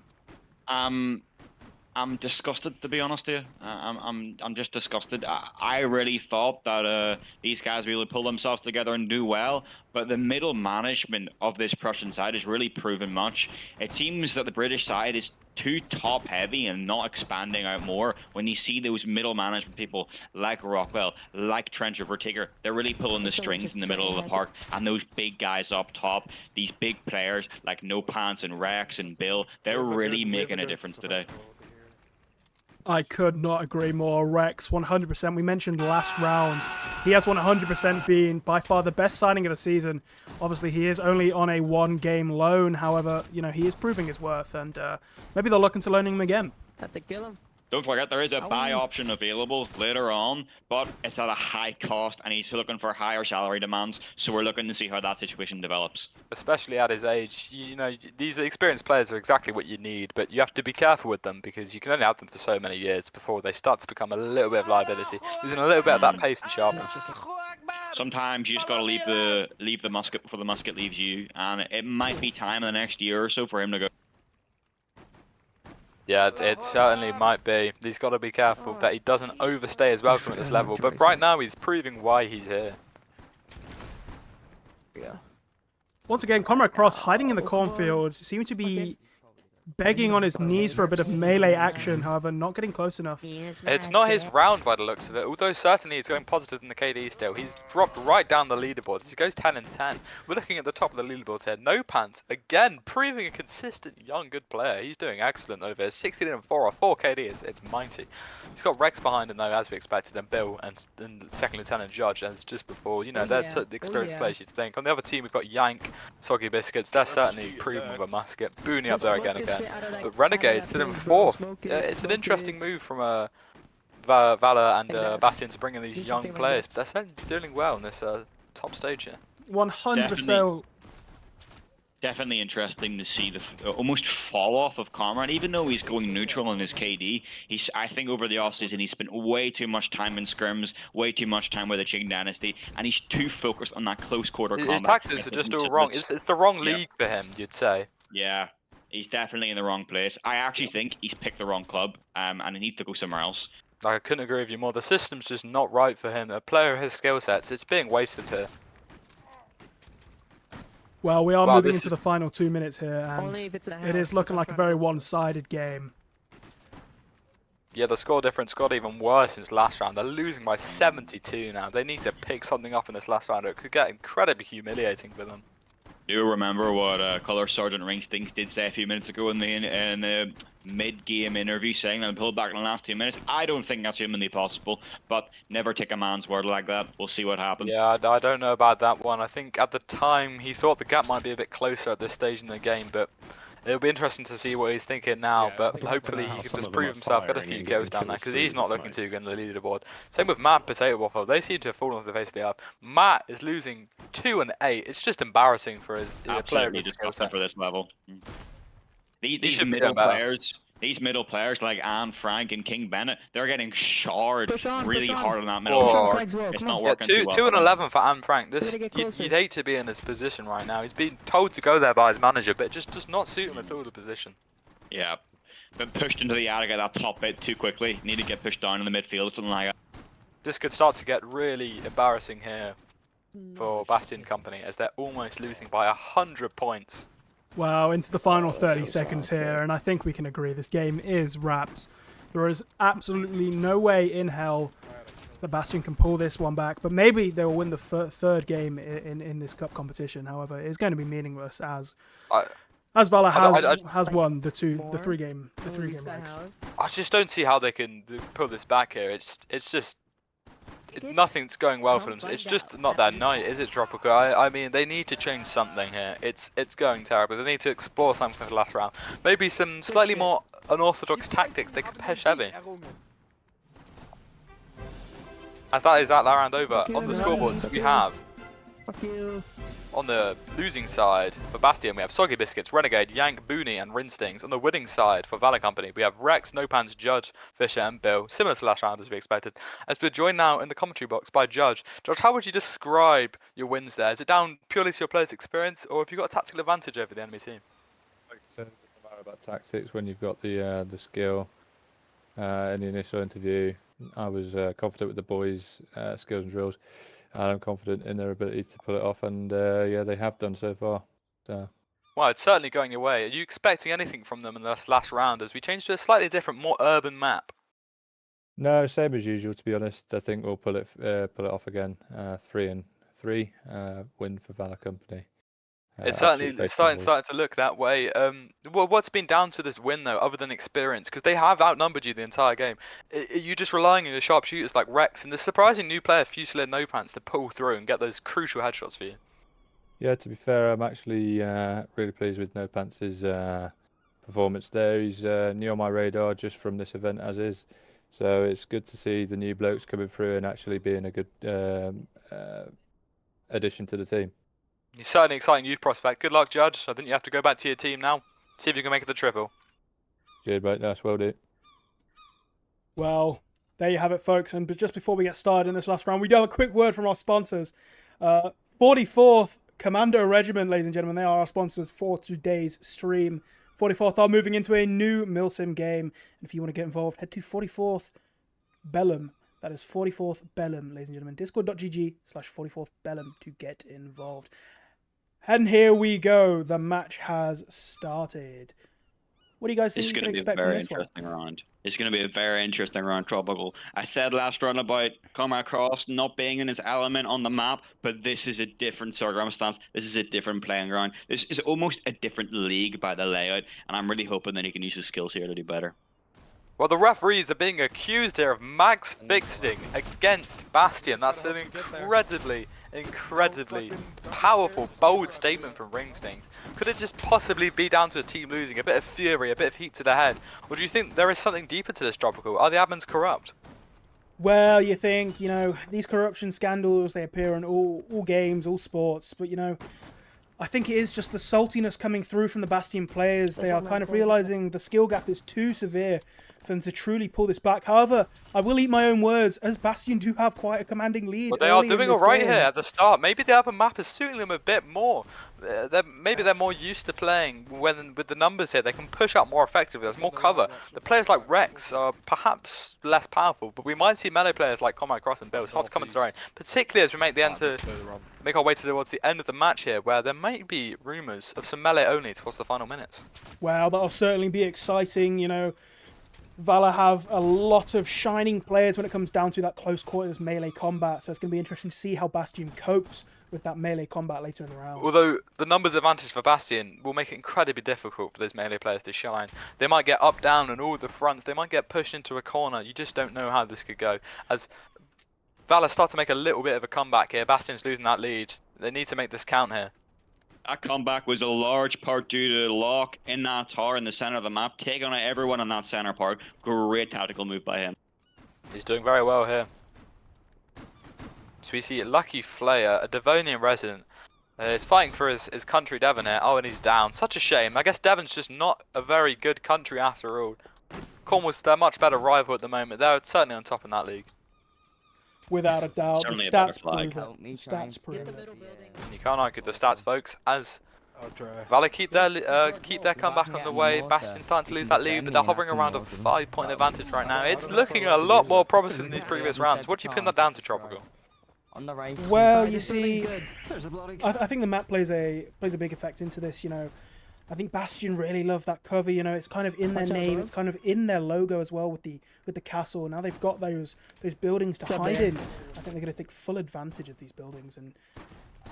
I'm disgusted, to be honest here. I'm just disgusted. I really thought that these guys really pull themselves together and do well, but the middle management of this Prussian side has really proven much. It seems that the British side is too top heavy and not expanding out more. When you see those middle management people like Rockwell, like Trencher Vertiger, they're really pulling the strings in the middle of the park, and those big guys up top, these big players like No Pants and Rex and Bill, they're really making a difference today. I could not agree more. Rex, 100%. We mentioned last round. He has 100% been by far the best signing of the season. Obviously, he is only on a one-game loan. However, you know, he is proving his worth, and maybe they'll look into loaning him again. Have to kill him. Don't forget, there is a buy option available later on, but it's at a high cost, and he's looking for higher salary demands, so we're looking to see how that situation develops. Especially at his age, you know, these experienced players are exactly what you need, but you have to be careful with them because you can only have them for so many years before they start to become a little bit of liability, losing a little bit of that pace and sharpness. Sometimes you just gotta leave the musket before the musket leaves you, and it might be time in the next year or so for him to go. Yeah, it certainly might be. He's got to be careful that he doesn't overstay his welcome at this level. But right now, he's proving why he's here. Yeah. Once again, Comrade Cross hiding in the cornfield seems to be begging on his knees for a bit of melee action, however, not getting close enough. It's not his round by the looks of it, although certainly he's going positive in the KD still. He's dropped right down the leaderboard. He goes 10 and 10. We're looking at the top of the leaderboard here. No Pants, again, proving a consistent young good player. He's doing excellent over here. 16 and 4 or 4 KD, it's mighty. He's got Rex behind him though, as we expected, and Bill and Second Lieutenant Judge, as just before. You know, they're the experienced players you'd think. On the other team, we've got Yank, Soggy Biscuits. They're certainly proven with a musket. Booney up there again. But Renegade still in 4th. It's an interesting move from Valour and Bastion to bring in these young players, but they're certainly doing well in this top stage here. 100%. Definitely interesting to see the almost fall off of Comrade, even though he's going neutral in his KD. I think over the offseason he's spent way too much time in scrims, way too much time with the Qing Dynasty, and he's too focused on that close quarter combat. His tactics are just all wrong. It's the wrong league for him, you'd say. Yeah, he's definitely in the wrong place. I actually think he's picked the wrong club, and he needs to go somewhere else. I couldn't agree with you more. The system's just not right for him. A player of his skill sets, it's being wasted here. Well, we are moving into the final 2 minutes here, and it is looking like a very one-sided game. Yeah, the score difference got even worse since last round. They're losing by 72 now. They need to pick something up in this last round. It could get incredibly humiliating for them. Do you remember what Colour Sergeant Ringstings did say a few minutes ago in the mid-game interview, saying they'll pull back in the last 2 minutes? I don't think that's humanly possible, but never take a man's word like that. We'll see what happens. Yeah, I don't know about that one. I think at the time he thought the gap might be a bit closer at this stage in the game, but it'll be interesting to see what he's thinking now. Yeah, but hopefully he can just prove himself, get a few kills down there, because he's not looking too good in the leaderboard. Same with Matt Potato Waffle. They seem to have fallen off the face of the earth. Matt is losing 2 and 8. It's just embarrassing for his player of his skill set for this level. These middle players like Anne Frank and King Bennett, they're getting showered really hard on that middle. It's not working too well. 2 and 11 for Anne Frank. You'd hate to be in his position right now. He's been told to go there by his manager, but it just does not suit him at all, the position. Yeah, been pushed into the attic at that top bit too quickly. Need to get pushed down in the midfield, something like that. This could start to get really embarrassing here for Bastion Company, as they're almost losing by 100 points. Well, into the final 30 seconds here, and I think we can agree this game is wraps. There is absolutely no way in hell that Bastion can pull this one back, but maybe they will win the third game in this cup competition. However, it's going to be meaningless as Valour has won the three game legs. I just don't see how they can pull this back here. It's nothing's going well for them. It's just not that night, is it, Tropical? I mean, they need to change something here. It's going terrible. They need to explore something for the last round. Maybe some slightly more unorthodox tactics. They could push heavy. As that is that round over. On the scoreboards, we have on the losing side for Bastion, we have Soggy Biscuits, Renegade, Yank, Booney, and Rinstings. On the winning side for Valour Company, we have Rex, Nopans, Judge, Fisher, and Bill. Similar to last round as we expected. As we're joined now in the commentary box by Judge. Judge, how would you describe your wins there? Is it down purely to your players' experience, or have you got a tactical advantage over the enemy team? Like I said, it doesn't matter about tactics when you've got the skill. In the initial interview, I was confident with the boys' skills and drills. And I'm confident in their ability to pull it off, and yeah, they have done so far. So. Well, it's certainly going your way. Are you expecting anything from them in this last round as we change to a slightly different, more urban map? No, same as usual. To be honest, I think we'll pull it off again. 3-3 win for Valour Company. It's certainly starting to look that way. Well, what's been down to this win though, other than experience? Because they have outnumbered you the entire game. Are you just relying on your sharpshooters like Rex and the surprising new player Fusilier Nopants to pull through and get those crucial headshots for you? Yeah, to be fair, I'm actually really pleased with Nopants' performance there. He's new on my radar just from this event as is. So it's good to see the new blokes coming through and actually being a good addition to the team. He's certainly an exciting youth prospect. Good luck, Judge. I think you have to go back to your team now. See if you can make it the triple. Cheers, mate. Nice, well done. Well, There you have it, folks. And just before we get started in this last round, we do have a quick word from our sponsors. 44th Commando Regiment, ladies and gentlemen. They are our sponsors for today's stream. 44th are moving into a new Milsim game. And if you want to get involved, head to 44th Bellum. That is 44th Bellum, ladies and gentlemen. Discord.gg/44th Bellum to get involved. And here we go. The match has started. What do you guys think you can expect from this one? It's going to be a very interesting round, Tropical. I said last round about Comrade Cross not being in his element on the map, but this is a different circumstance. This is a different playing ground. This is almost a different league by the layout, and I'm really hoping that he can use his skills here to do better. Well, the referees are being accused here of max fixing against Bastion. That's an incredibly powerful, bold statement from Ringstings. Could it just possibly be down to a team losing, a bit of fury, a bit of heat to the head? Or do you think there is something deeper to this, Tropical? Are the admins corrupt? Well, you think, these corruption scandals, they appear in all games, all sports, but, I think it is just the saltiness coming through from the Bastion players. They are kind of realising the skill gap is too severe for them to truly pull this back. However, I will eat my own words, as Bastion do have quite a commanding lead. Well, they are doing alright here at the start. Maybe the upper map is suiting them a bit more. Maybe they're more used to playing with the numbers here. They can push up more effectively. There's more cover. The players like Rex are perhaps less powerful, but we might see melee players like Comrade Cross and Bill start to come into their own, particularly as we make our way towards the end of the match here, where there might be rumours of some melee only towards the final minutes. Well, that'll certainly be exciting. Valour have a lot of shining players when it comes down to that close quarters melee combat, so it's going to be interesting to see how Bastion copes with that melee combat later in the round. Although the numbers advantage for Bastion will make it incredibly difficult for those melee players to shine. They might get up, down and all the fronts, they might get pushed into a corner. You just don't know how this could go. As Valour start to make a little bit of a comeback here, Bastion's losing that lead. They need to make this count here. That comeback was a large part due to the lock in that tower in the center of the map, taking on everyone in that center part. Great tactical move by him. He's doing very well here. So we see Lucky Flayer, a Devonian resident, is fighting for his country Devon here. Oh, and he's down. Such a shame. I guess Devon's just not a very good country after all. Cornwall's their much better rival at the moment. They're certainly on top in that league. Without a doubt, the stats prove it. You can't argue the stats, folks. As Valour keep their comeback on the way. Bastion starting to lose that lead, but they're hovering around a 5-point advantage right now. It's looking a lot more promising than these previous rounds. What do you pin that down to, Tropical? Well, you see, I think the map plays a big effect into this. I think Bastion really love that cover. It's kind of in their name. It's kind of in their logo as well with the castle. Now they've got those buildings to hide in. I think they're going to take full advantage of these buildings, and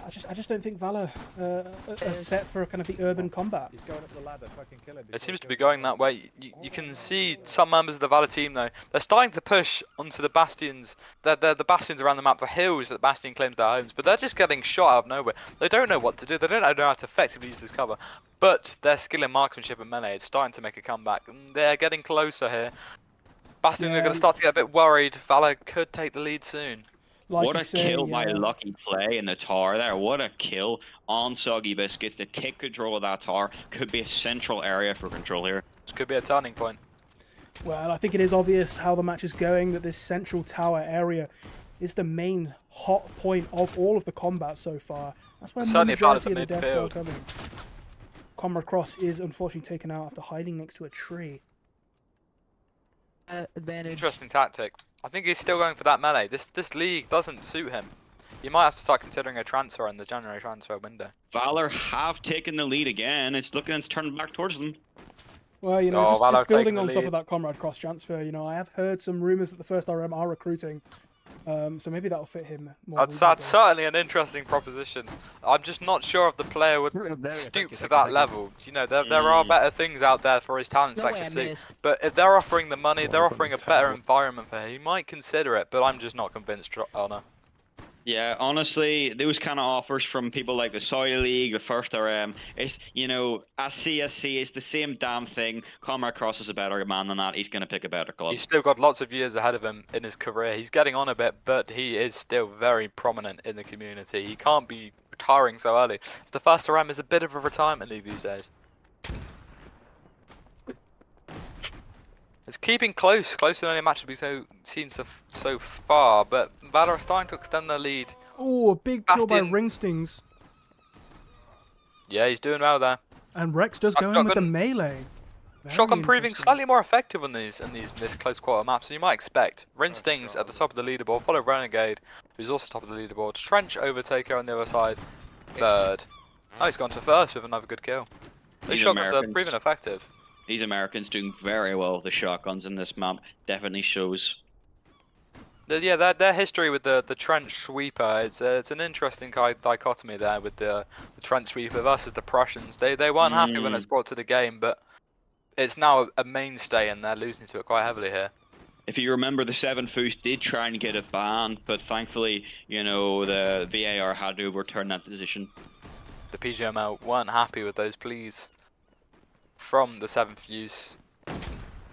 I just don't think Valour are set for kind of the urban combat. He's going up the ladder, fucking kill him. It seems to be going that way. You can see some members of the Valour team though. They're starting to push onto the bastions. They're the bastions around the map, the hills that Bastion claims their homes, but they're just getting shot out of nowhere. They don't know what to do. They don't know how to effectively use this cover. But their skill in marksmanship and melee is starting to make a comeback. They're getting closer here. Bastion are going to start to get a bit worried. Valour could take the lead soon. What a kill by Lucky Play in the tower there. What a kill on Soggy Biscuits to take control of that tower. Could be a central area for control here. This could be a turning point. Well, I think it is obvious how the match is going, that this central tower area is the main hot point of all of the combat so far. That's where the majority of the deaths are coming. Comrade Cross is unfortunately taken out after hiding next to a tree. Interesting tactic. I think he's still going for that melee. This league doesn't suit him. You might have to start considering a transfer in the January transfer window. Valour have taken the lead again. It's turning back towards them. Well, just building on top of that Comrade Cross transfer, I have heard some rumours that the First RM are recruiting. So maybe that'll fit him more. That's certainly an interesting proposition. I'm just not sure if the player would stoop to that level. There are better things out there for his talents that could suit. But if they're offering the money, they're offering a better environment for him. He might consider it, but I'm just not convinced, Honor. Yeah, honestly, those kind of offers from people like the Soil League, the First RM, it's, as CSC, it's the same damn thing. Comrade Cross is a better man than that. He's going to pick a better club. He's still got lots of years ahead of him in his career. He's getting on a bit, but he is still very prominent in the community. He can't be retiring so early. So the First RM is a bit of a retirement league these days. It's keeping closer than any match we've seen so far, but Valour are starting to extend their lead. Oh, a big kill by Bastion. Ringstings. Yeah, he's doing well there. And Rex does go in with the melee. Very Shotgun proving interesting. slightly more effective on this close quarter maps than you might expect. Rinstings at the top of the leaderboard, followed Renegade, who's also top of the leaderboard. Trench Overtaker on the other side, third. Oh, he's gone to first with another good kill. These shotguns are proven effective. These Americans doing very well with the shotguns in this map. Definitely shows. Yeah, their history with the trench sweeper, it's an interesting dichotomy there with the trench sweeper versus the Prussians. They weren't happy when it's brought to the game, but it's now a mainstay and they're losing to it quite heavily here. If you remember, the 7 Foos did try and get it banned, but thankfully, you know, the VAR had to overturn that decision. The PGML weren't happy with those pleas from the 7th use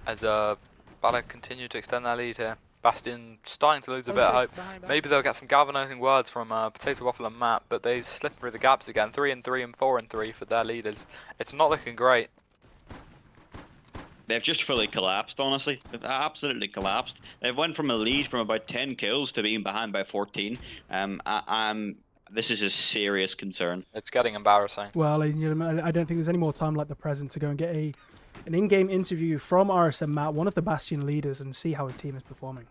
as Valour continue to extend their lead here. Bastion starting to lose a bit of hope. Maybe they'll get some galvanizing words from Potato Waffle and Matt, but they slip through the gaps again. 3 and 3 and 4 and 3 for their leaders. It's not looking great. They've just fully collapsed, honestly. They've absolutely collapsed. They've went from a lead from about 10 kills to being behind by 14. This is a serious concern. It's getting embarrassing. Well, ladies and gentlemen, I don't think there's any more time like the present to go and get an in-game interview from RSM Matt, one of the Bastion leaders, and see how his team is performing.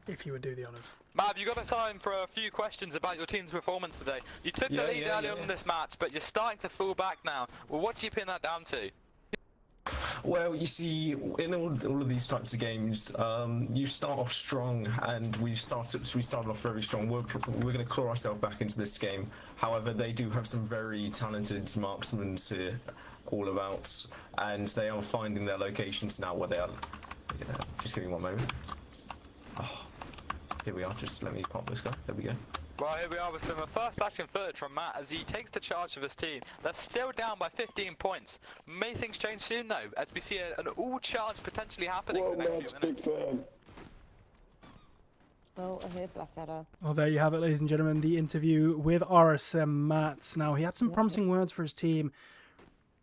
If you would do the honours. Matt, have you got a time for a few questions about your team's performance today? You took the lead early on in this match, but you're starting to fall back now. Well, what do you pin that down to? Well, you see, in all of these types of games, you start off strong, and we started off very strong. We're going to claw ourselves back into this game. However, they do have some very talented marksmen here, all about, and they are finding their locations now where they are. Just give me one moment. Oh, here we are. Just let me pop this guy. There we go. Well, here we are with some first action footage from Matt as he takes the charge of his team. They're still down by 15 points. May things change soon though, as we see an all-charge potentially happening in the next few minutes. Oh, I hear Blackadder. Well, there you have it, ladies and gentlemen, the interview with RSM Matt. Now, he had some promising words for his team,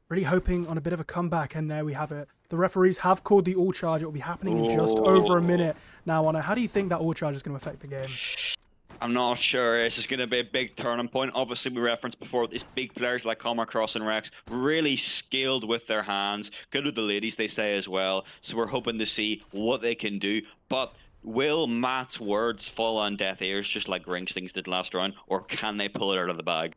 really hoping on a bit of a comeback, and there we have it. The referees have called the all-charge. It will be happening in just over a minute. Now, Anna, how do you think that all-charge is going to affect the game? I'm not sure. This is going to be a big turning point. Obviously, we referenced before these big players like Comar Cross and Rex, really skilled with their hands, good with the ladies, they say as well. So we're hoping to see what they can do. But will Matt's words fall on deaf ears just like Ringstings did last round, or can they pull it out of the bag?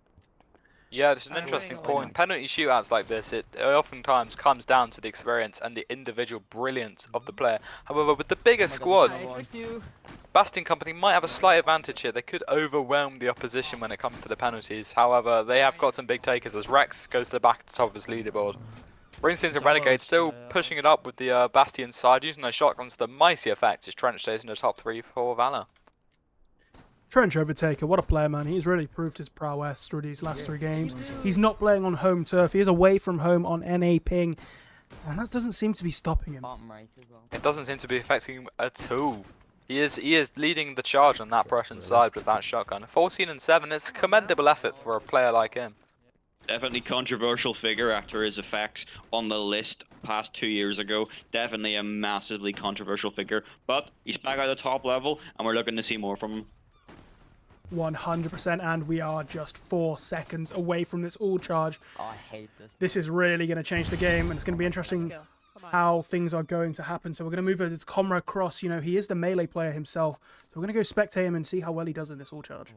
Yeah, it's an interesting point. Penalty shootouts like this, it oftentimes comes down to the experience and the individual brilliance of the player. However, with the bigger squad, Bastion Company might have a slight advantage here. They could overwhelm the opposition when it comes to the penalties. However, they have got some big takers as Rex goes to the back at the top of his leaderboard. Ringstings and Renegade still pushing it up with the Bastion side, using those shotguns to mighty effect as Trench stays in the top 3 for Valour. Trench Overtaker, what a player, man. He's really proved his prowess through these last 3 games. He's not playing on home turf. He is away from home on NA ping. And that doesn't seem to be stopping him. It doesn't seem to be affecting him at all. He is leading the charge on that Prussian side with that shotgun. 14 and 7, it's a commendable effort for a player like him. Definitely controversial figure after his effects on the list past 2 years ago. Definitely a massively controversial figure. But he's back at the top level, and we're looking to see more from him. 100%, and we are just 4 seconds away from this all charge. Oh, I hate this. This is really going to change the game, and it's going to be interesting how things are going to happen. So we're going to move over to Comrade Cross. You know, he is the melee player himself, so we're going to go spectate him and see how well he does in this all charge.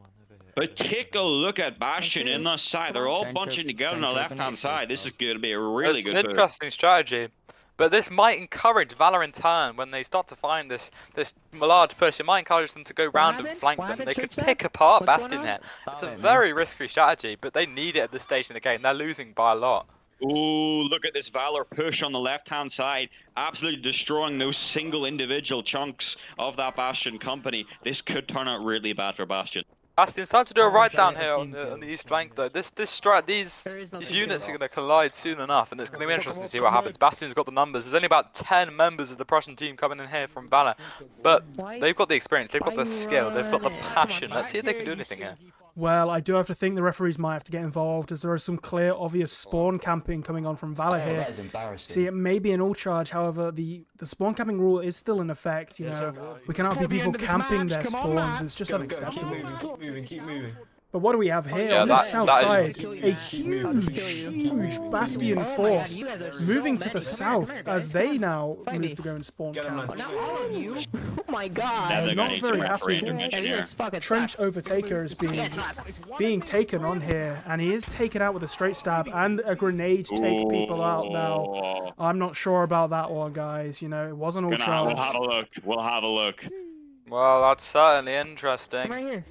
But take a look at Bastion in the side. They're all bunching together on the left-hand side. This is going to be a really good It's an interesting strategy. But this might encourage Valour in turn when they start to find this large push. It might encourage them to go round and flank them. They could pick apart Bastion here. It's a very risky strategy, but they need it at this stage in the game. They're losing by a lot. Ooh, look at this Valour push on the left-hand side. Absolutely destroying those single individual chunks of that Bastion company. This could turn out really bad for Bastion. Bastion's time to do a right down here on the east flank though. These units are going to collide soon enough, and it's going to be interesting to see what happens. Bastion's got the numbers. There's only about 10 members of the Prussian team coming in here from Valour, but they've got the experience, they've got the skill, they've got the passion. Let's see if they can do anything here. Well, I do have to think the referees might have to get involved, as there is some clear, obvious spawn camping coming on from Valour here. That is embarrassing. See, it may be an all charge, however, the spawn camping rule is still in effect. You know, we cannot be people camping their spawns. It's just unacceptable. Keep moving, keep moving. But what do we have here? Yeah, On the that south is- side, a huge Bastion force moving to the south as they now move to go and spawn Get him, camp. lads. Not all of you. Oh my god. They're not gonna very need some referee happy. intervention here. Fucking Trench Overtaker is being taken on here, and he is taken out with a straight stab, and a grenade takes people out now. Ooh. I'm not sure about that one, guys. You know, it wasn't all We'll charge. have a look. We'll have a look. Well, that's certainly interesting. Come right here.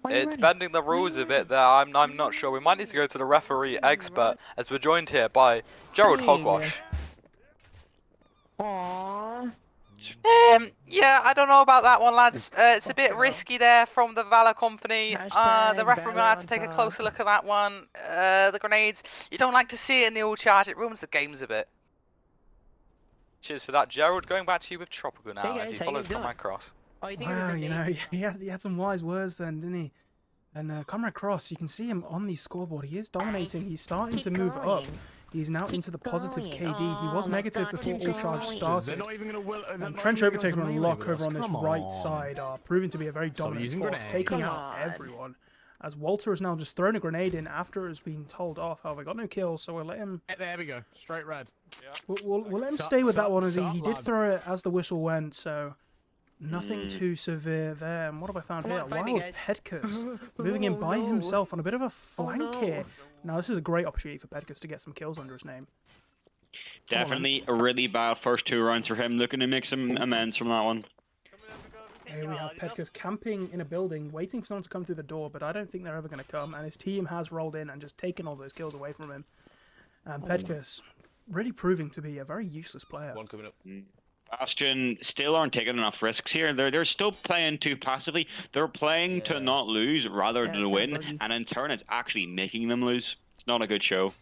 Why are you It's running? bending the rules a bit there. I'm not sure. We might need to go to the referee expert, as we're joined here by Gerald Hogwash. Aww. Yeah, I don't know about that one, lads. It's a bit risky there from the Valour company. Hashtag The referee Valour might have on to take a top. closer look at that one. The grenades, you don't like to see it in the all charge. It ruins the games a bit. Cheers for that, Gerald. Going back to you with Tropical now, Hey as guys, he how you follows doing? Comrade Cross. Oh, you think Wow, you know, he had some wise words then, didn't he? And Comrade Cross, you can see him on the scoreboard. He is dominating. He's starting to move up. He's now into the positive KD. He was negative before all charge started. And Trench Overtaker and Lock over on this right side are proving to be a very dominant force, taking out everyone. As Walter has now just thrown a grenade in after has been told off. However, got no kills, so we'll let him. There we go, straight red. We'll let him stay with that one, as he did throw it as the whistle went. So nothing too severe there. And what have I found here? Wild Pedkus moving in by himself on a bit of a flank here. Now this is a great opportunity for Pedkus to get some kills under his name. Definitely a really bad first 2 rounds for him. Looking to make some amends from that one. Here we have Pedkus camping in a building, waiting for someone to come through the door, but I don't think they're ever going to come. And his team has rolled in and just taken all those kills away from him. And Pedkus really proving to be a very useless player. One coming up. Bastion still aren't taking enough risks here. They're still playing too passively. They're playing to not lose rather than win, and in turn, it's actually making them lose. It's not a good show.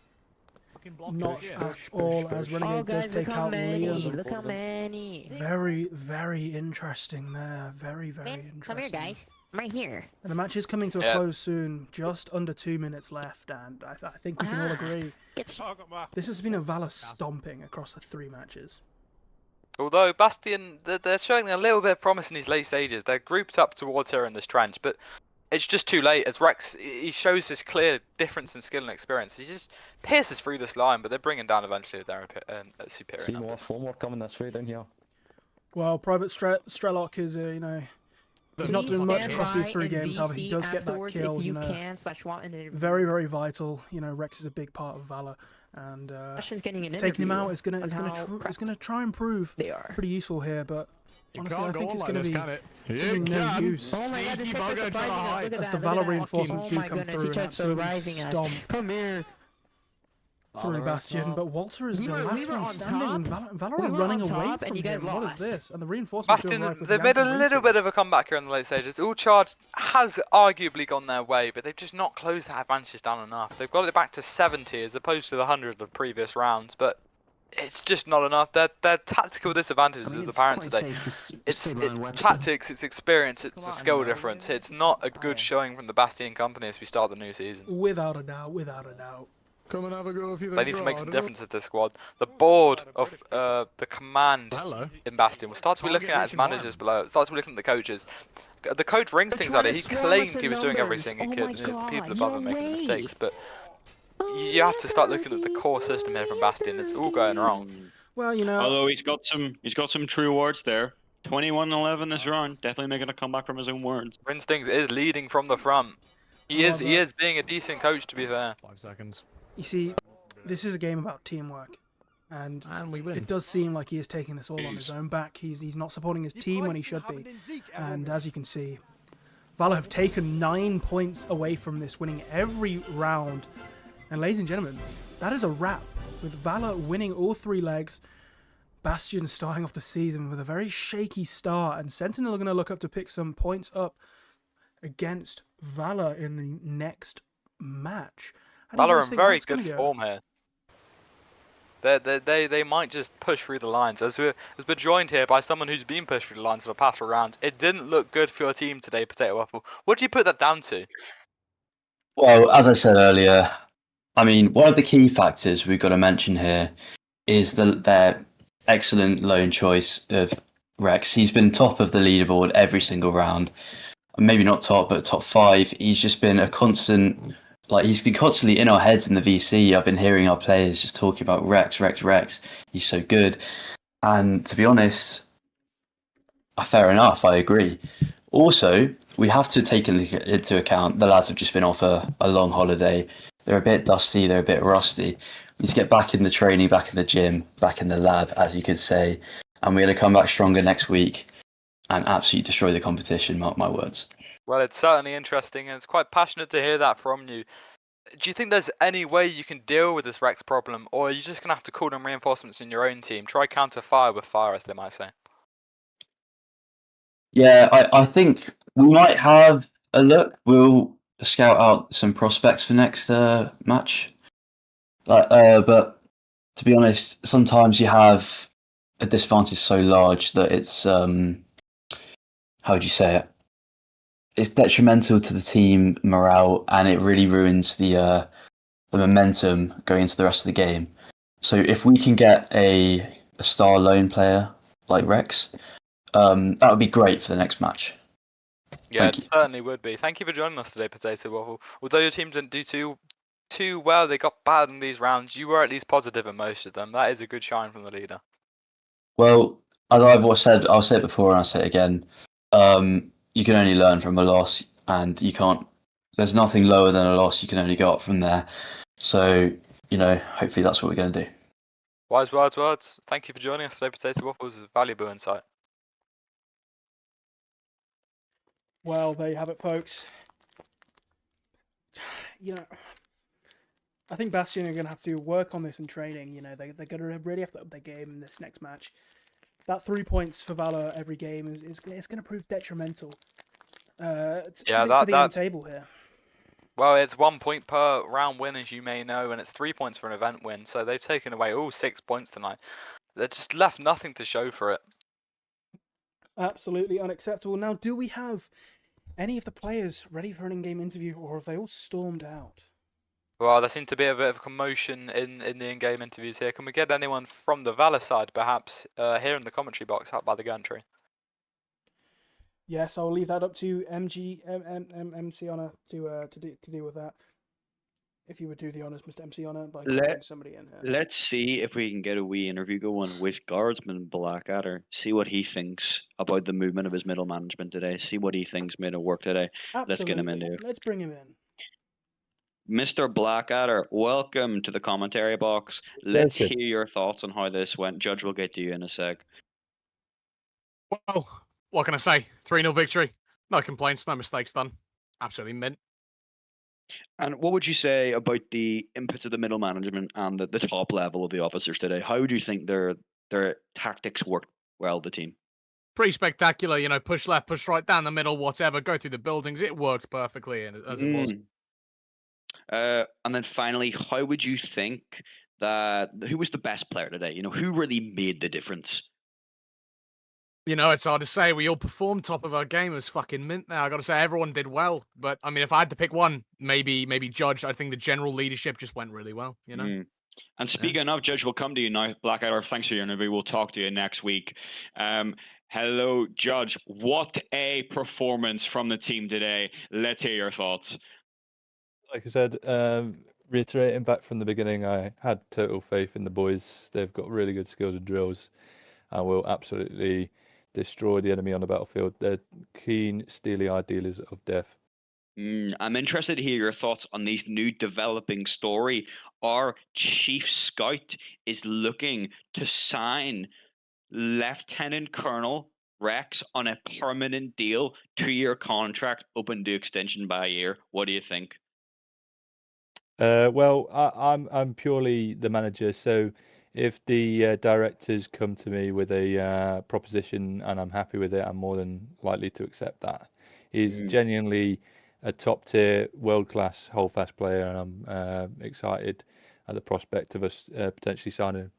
Not at all, as Renegade does take out Liam. Look how many. Very, very interesting there. Very, very interesting. Come here, guys. I'm right here. And the match is coming to a close soon. Just under 2 minutes left, and I think we can all agree this has been a Valour stomping across the 3 matches. Although Bastion, they're showing a little bit of promise in these late stages. They're grouped up towards her in this trench, but it's just too late. As Rex, he shows this clear difference in skill and experience. He just pierces through this line, but they're bringing down eventually with their superior numbers. 4 more coming this way down here. Well, Private Strelok is, you know, he's not doing much across these 3 games. However, he does get that kill. You know, very, very vital. You know, Rex is a big part of Valour, and taking him out is gonna try and prove pretty useful here. But honestly, I think it's gonna be no use. Oh my god, this guy's surprising us. Look at As that. the Look Valour at that. reinforcements do Oh my come goodness, through he and tried surprising absolutely us. stomp Come here. through Bastion, but Walter is the last one standing. Valour are running away from him. What is this? And the reinforcements Bastion, arrive with they've made a Yankee little bit of a comeback here in the late stages. All charge has arguably gone their way, but they've just not closed that advantage down enough. They've got it back to 70 as opposed to the 100 of previous rounds, but it's just not enough. Their tactical disadvantage is apparent today. It's tactics, it's experience, it's a skill difference. It's not a good showing from the Bastion company as we start the new season. Without a doubt, without a doubt. Come and have a go if you think They need to make some difference with this squad. The board of the command in Bastion will start to be looking at its managers below. Start to be looking at the coaches. The coach rings things out. He claimed he was doing everything he could, and it's the people above him making mistakes. But you have to start looking at the core system here from Bastion. It's all going wrong. Well, you know. Although he's got some true words there. 21-11 this round, definitely making a comeback from his own words. Rinstings is leading from the front. He is being a decent coach, to be fair. 5 seconds. You see, this is a game about teamwork, and we win. it does seem like he is taking this all on his own back. He's not supporting his team when he should be, and as you can see, Valour have taken 9 points away from this, winning every round. And ladies and gentlemen, that is a wrap, with Valour winning all 3 legs. Bastion starting off the season with a very shaky start, and Sentinel are going to look up to pick some points up against Valour in the next match. Valour are in very good form here. They might just push through the lines. As we're joined here by someone who's been pushed through the lines for the past 4 rounds, it didn't look good for your team today, Potato Waffle. What do you put that down to? Well, as I said earlier, I mean, one of the key factors we've got to mention here is their excellent loan choice of Rex. He's been top of the leaderboard every single round. Maybe not top, but top 5. He's just been a constant, like he's been constantly in our heads in the VC. I've been hearing our players just talking about Rex, Rex, Rex. He's so good. And to be honest, fair enough, I agree. Also, we have to take into account the lads have just been off a long holiday. They're a bit dusty, they're a bit rusty. We need to get back in the training, back in the gym, back in the lab, as you could say. And we're going to come back stronger next week and absolutely destroy the competition, mark my words. Well, it's certainly interesting, and it's quite passionate to hear that from you. Do you think there's any way you can deal with this Rex problem, or are you just going to have to call in reinforcements in your own team? Try counter fire with fire, as they might say. Yeah, I think we might have a look. We'll scout out some prospects for next match. But to be honest, sometimes you have a disadvantage so large that it's how would you say it? It's detrimental to the team morale, and it really ruins the momentum going into the rest of the game. So if we can get a star lone player like Rex, that would be great for the next match. Yeah, it certainly would be. Thank you for joining us today, Potato Waffle. Although your team didn't do too well, they got bad in these rounds, you were at least positive in most of them. That is a good shine from the leader. Well, as I've said, I'll say it before and I'll say it again. You can only learn from a loss, and you can't. There's nothing lower than a loss. You can only go up from there. So, hopefully that's what we're going to do. Wise words. Thank you for joining us today, Potato Waffles. It's a valuable insight. Well, there you have it, folks. I think Bastion are going to have to work on this in training. They're going to really have to up their game in this next match. That 3 points for Valour every game is going to prove detrimental to the end table here. Well, it's 1 point per round win, as you may know, and it's 3 points for an event win. So they've taken away all 6 points tonight. They're just left nothing to show for it. Absolutely unacceptable. Now, do we have any of the players ready for an in-game interview, or have they all stormed out? Well, there seems to be a bit of commotion in the in-game interviews here. Can we get anyone from the Valour side, perhaps, here in the commentary box out by the gantry? Yes, I'll leave that up to MC Honor to deal with that. If you would do the honours, Mr. MC Honor, by calling somebody in here. Let's see if we can get a wee interview going with Guardsman Blackadder. See what he thinks about the movement of his middle management today. See what he thinks made it work today. Absolutely. Let's get him into it. Let's bring him in. Mr. Blackadder, welcome to the commentary box. Let's hear your thoughts on how this went. Judge will get to you in a sec. Well, what can I say? 3-0 victory. No complaints, no mistakes done. Absolutely mint. And what would you say about the inputs of the middle management and the top level of the officers today? How would you think their tactics worked well, the team? Pretty spectacular, push left, push right, down the middle, whatever, go through the buildings. It worked perfectly as it was. And then finally, how would you think who was the best player today? Who really made the difference? It's hard to say. We all performed top of our game. It was fucking mint now. I got to say, everyone did well. But, I mean, if I had to pick one, maybe Judge, I think the general leadership just went really well, And speaking of, Judge, we'll come to you now. Blackadder, thanks for your interview. We'll talk to you next week. Hello, Judge. What a performance from the team today. Let's hear your thoughts. Like I said, reiterating back from the beginning, I had total faith in the boys. They've got really good skills and drills and will absolutely destroy the enemy on the battlefield. They're keen, steely-eyed dealers of death. I'm interested to hear your thoughts on these new developing story. Our chief scout is looking to sign Lieutenant Colonel Rex on a permanent deal, 2-year contract, open to extension by a year. What do you think? Well, I'm purely the manager, so if the directors come to me with a proposition and I'm happy with it, I'm more than likely to accept that. He's genuinely a top tier, world class, holdfast player, and I'm excited at the prospect of us potentially signing him.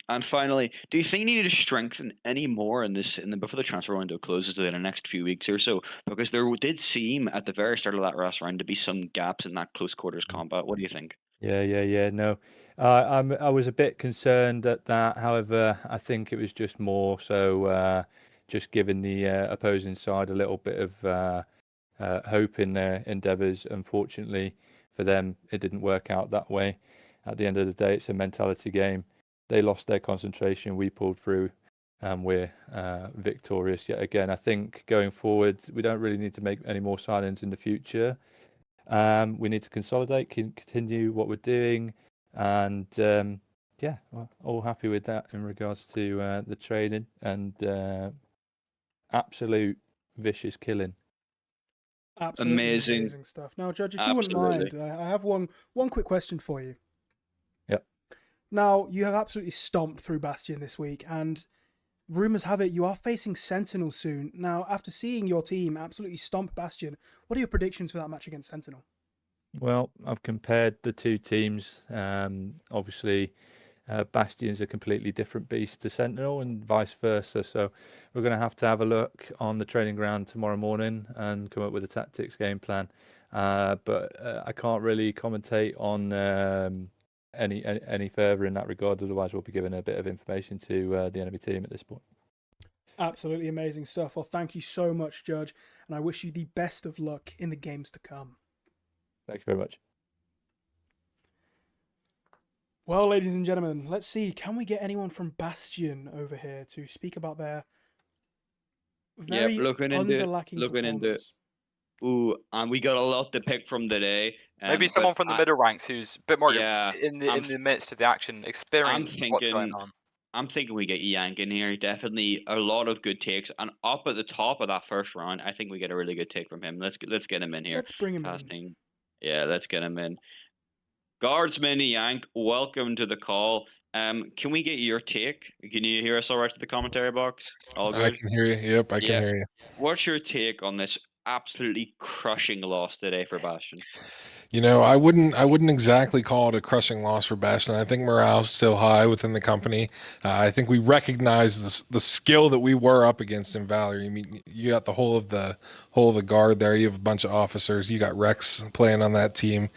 And finally, do you think you need to strengthen any more in before the transfer window closes in the next few weeks or so? Because there did seem at the very start of that last round to be some gaps in that close quarters combat. What do you think? Yeah. No, I was a bit concerned at that. However, I think it was just more so just giving the opposing side a little bit of hope in their endeavours. Unfortunately for them, it didn't work out that way. At the end of the day, it's a mentality game. They lost their concentration. We pulled through, and we're victorious yet again. I think going forward, we don't really need to make any more signings in the future. We need to consolidate, continue what we're doing, and yeah, all happy with that in regards to the training and absolute vicious killing. Absolutely amazing stuff. Now, Judge, if you wouldn't mind, I have one quick question for you. Yep. Now, you have absolutely stomped through Bastion this week, and rumours have it you are facing Sentinel soon. Now, after seeing your team absolutely stomp Bastion, what are your predictions for that match against Sentinel? Well, I've compared the two teams. Obviously, Bastion's a completely different beast to Sentinel and vice versa. So we're going to have a look on the training ground tomorrow morning and come up with a tactics game plan. But I can't really commentate on any further in that regard. Otherwise, we'll be giving a bit of information to the enemy team at this point. Absolutely amazing stuff. Well, thank you so much, Judge, and I wish you the best of luck in the games to come. Thank you very much. Well, ladies and gentlemen, let's see. Can we get anyone from Bastion over here to speak about their very underlacking performance? Ooh, and we got a lot to pick from today. Maybe someone from the middle ranks who's a bit more in the midst of the action, experience what's going on. I'm thinking we get Yank in here. Definitely a lot of good takes, and up at the top of that first round, I think we get a really good take from him. Let's get him in here. Let's bring him in. Yeah, let's get him in. Guardsman Yank, welcome to the call. Can we get your take? Can you hear us all right to the commentary box? All good? I can hear you. Yep, I can hear you. What's your take on this absolutely crushing loss today for Bastion? You know, I wouldn't exactly call it a crushing loss for Bastion. I think morale's still high within the company. I think we recognize the skill that we were up against in Valour. I mean, you got the whole of the guard there. You have a bunch of officers. You got Rex playing on that team.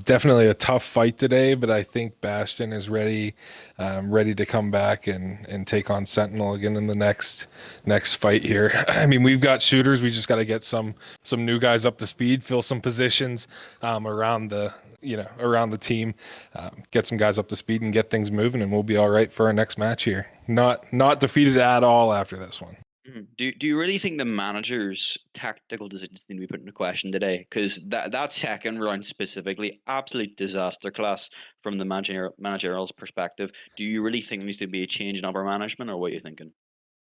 Definitely a tough fight today, but I think Bastion is ready to come back and take on Sentinel again in the next fight here. I mean, we've got shooters. We just got to get some new guys up to speed, fill some positions around the team, get some guys up to speed and get things moving, and we'll be all right for our next match here. Not defeated at all after this one. Do you really think the manager's tactical decisions need to be put into question today? Because that second round specifically, absolute disaster class from the managerial's perspective. Do you really think there needs to be a change in upper management, or what are you thinking?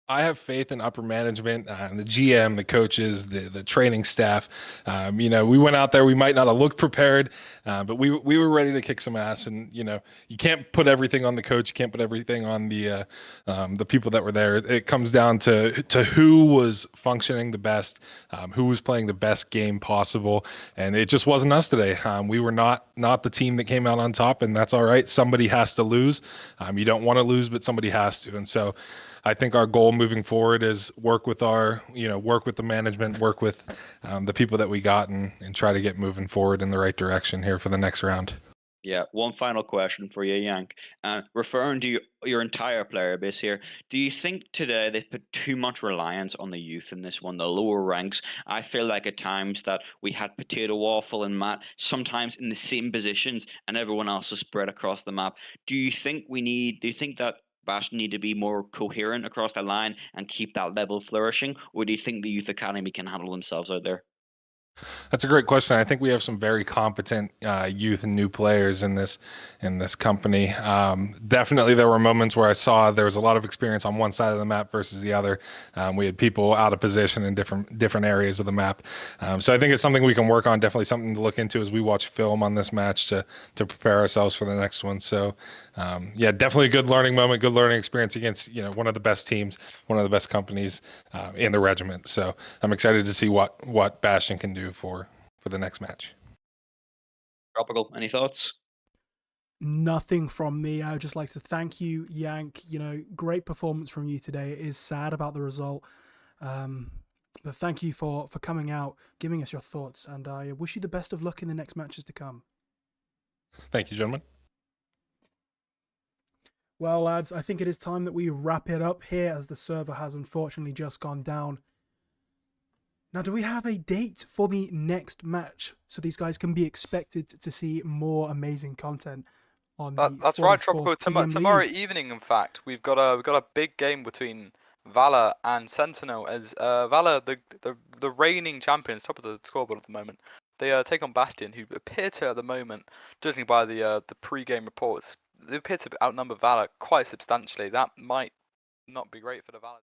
I have faith in upper management, the GM, the coaches, the training staff. We went out there. We might not have looked prepared, but we were ready to kick some ass. And you can't put everything on the coach. You can't put everything on the people that were there. It comes down to who was functioning the best, who was playing the best game possible, and it just wasn't us today. We were not the team that came out on top, and that's all right. Somebody has to lose. You don't want to lose, but somebody has to, and so. I think our goal moving forward is work with the management, work with the people that we got, and try to get moving forward in the right direction here for the next round. Yeah, one final question for you, Yank. Referring to your entire player base here, do you think today they put too much reliance on the youth in this one, the lower ranks? I feel like at times that we had Potato Waffle and Matt sometimes in the same positions, and everyone else is spread across the map. Do you think that Bastion need to be more coherent across the line and keep that level flourishing, or do you think the youth academy can handle themselves out there? That's a great question. I think we have some very competent youth and new players in this company. Definitely, there were moments where I saw there was a lot of experience on one side of the map versus the other. We had people out of position in different areas of the map. So I think it's something we can work on. Definitely something to look into as we watch film on this match to prepare ourselves for the next one. So definitely a good learning moment, good learning experience against one of the best teams, one of the best companies in the regiment. So I'm excited to see what Bastion can do for the next match. Tropical, any thoughts? nothing from me. I would just like to thank you, Yank. Great performance from you today. It is sad about the result. But thank you for coming out, giving us your thoughts, and I wish you the best of luck in the next matches to come. Thank you, gentlemen. Well, lads, I think it is time that we wrap it up here, as the server has unfortunately just gone down. Now, do we have a date for the next match so these guys can be expected to see more amazing content on That's the right, 44th Tropical. Pregame Tomorrow League? evening, in fact, we've got a big game between Valour and Sentinel. As Valour, the reigning champions, top of the scoreboard at the moment, they take on Bastion, who appear to, at the moment, judging by the pre-game reports, they appear to outnumber Valour quite substantially. That might not be great for the Valour.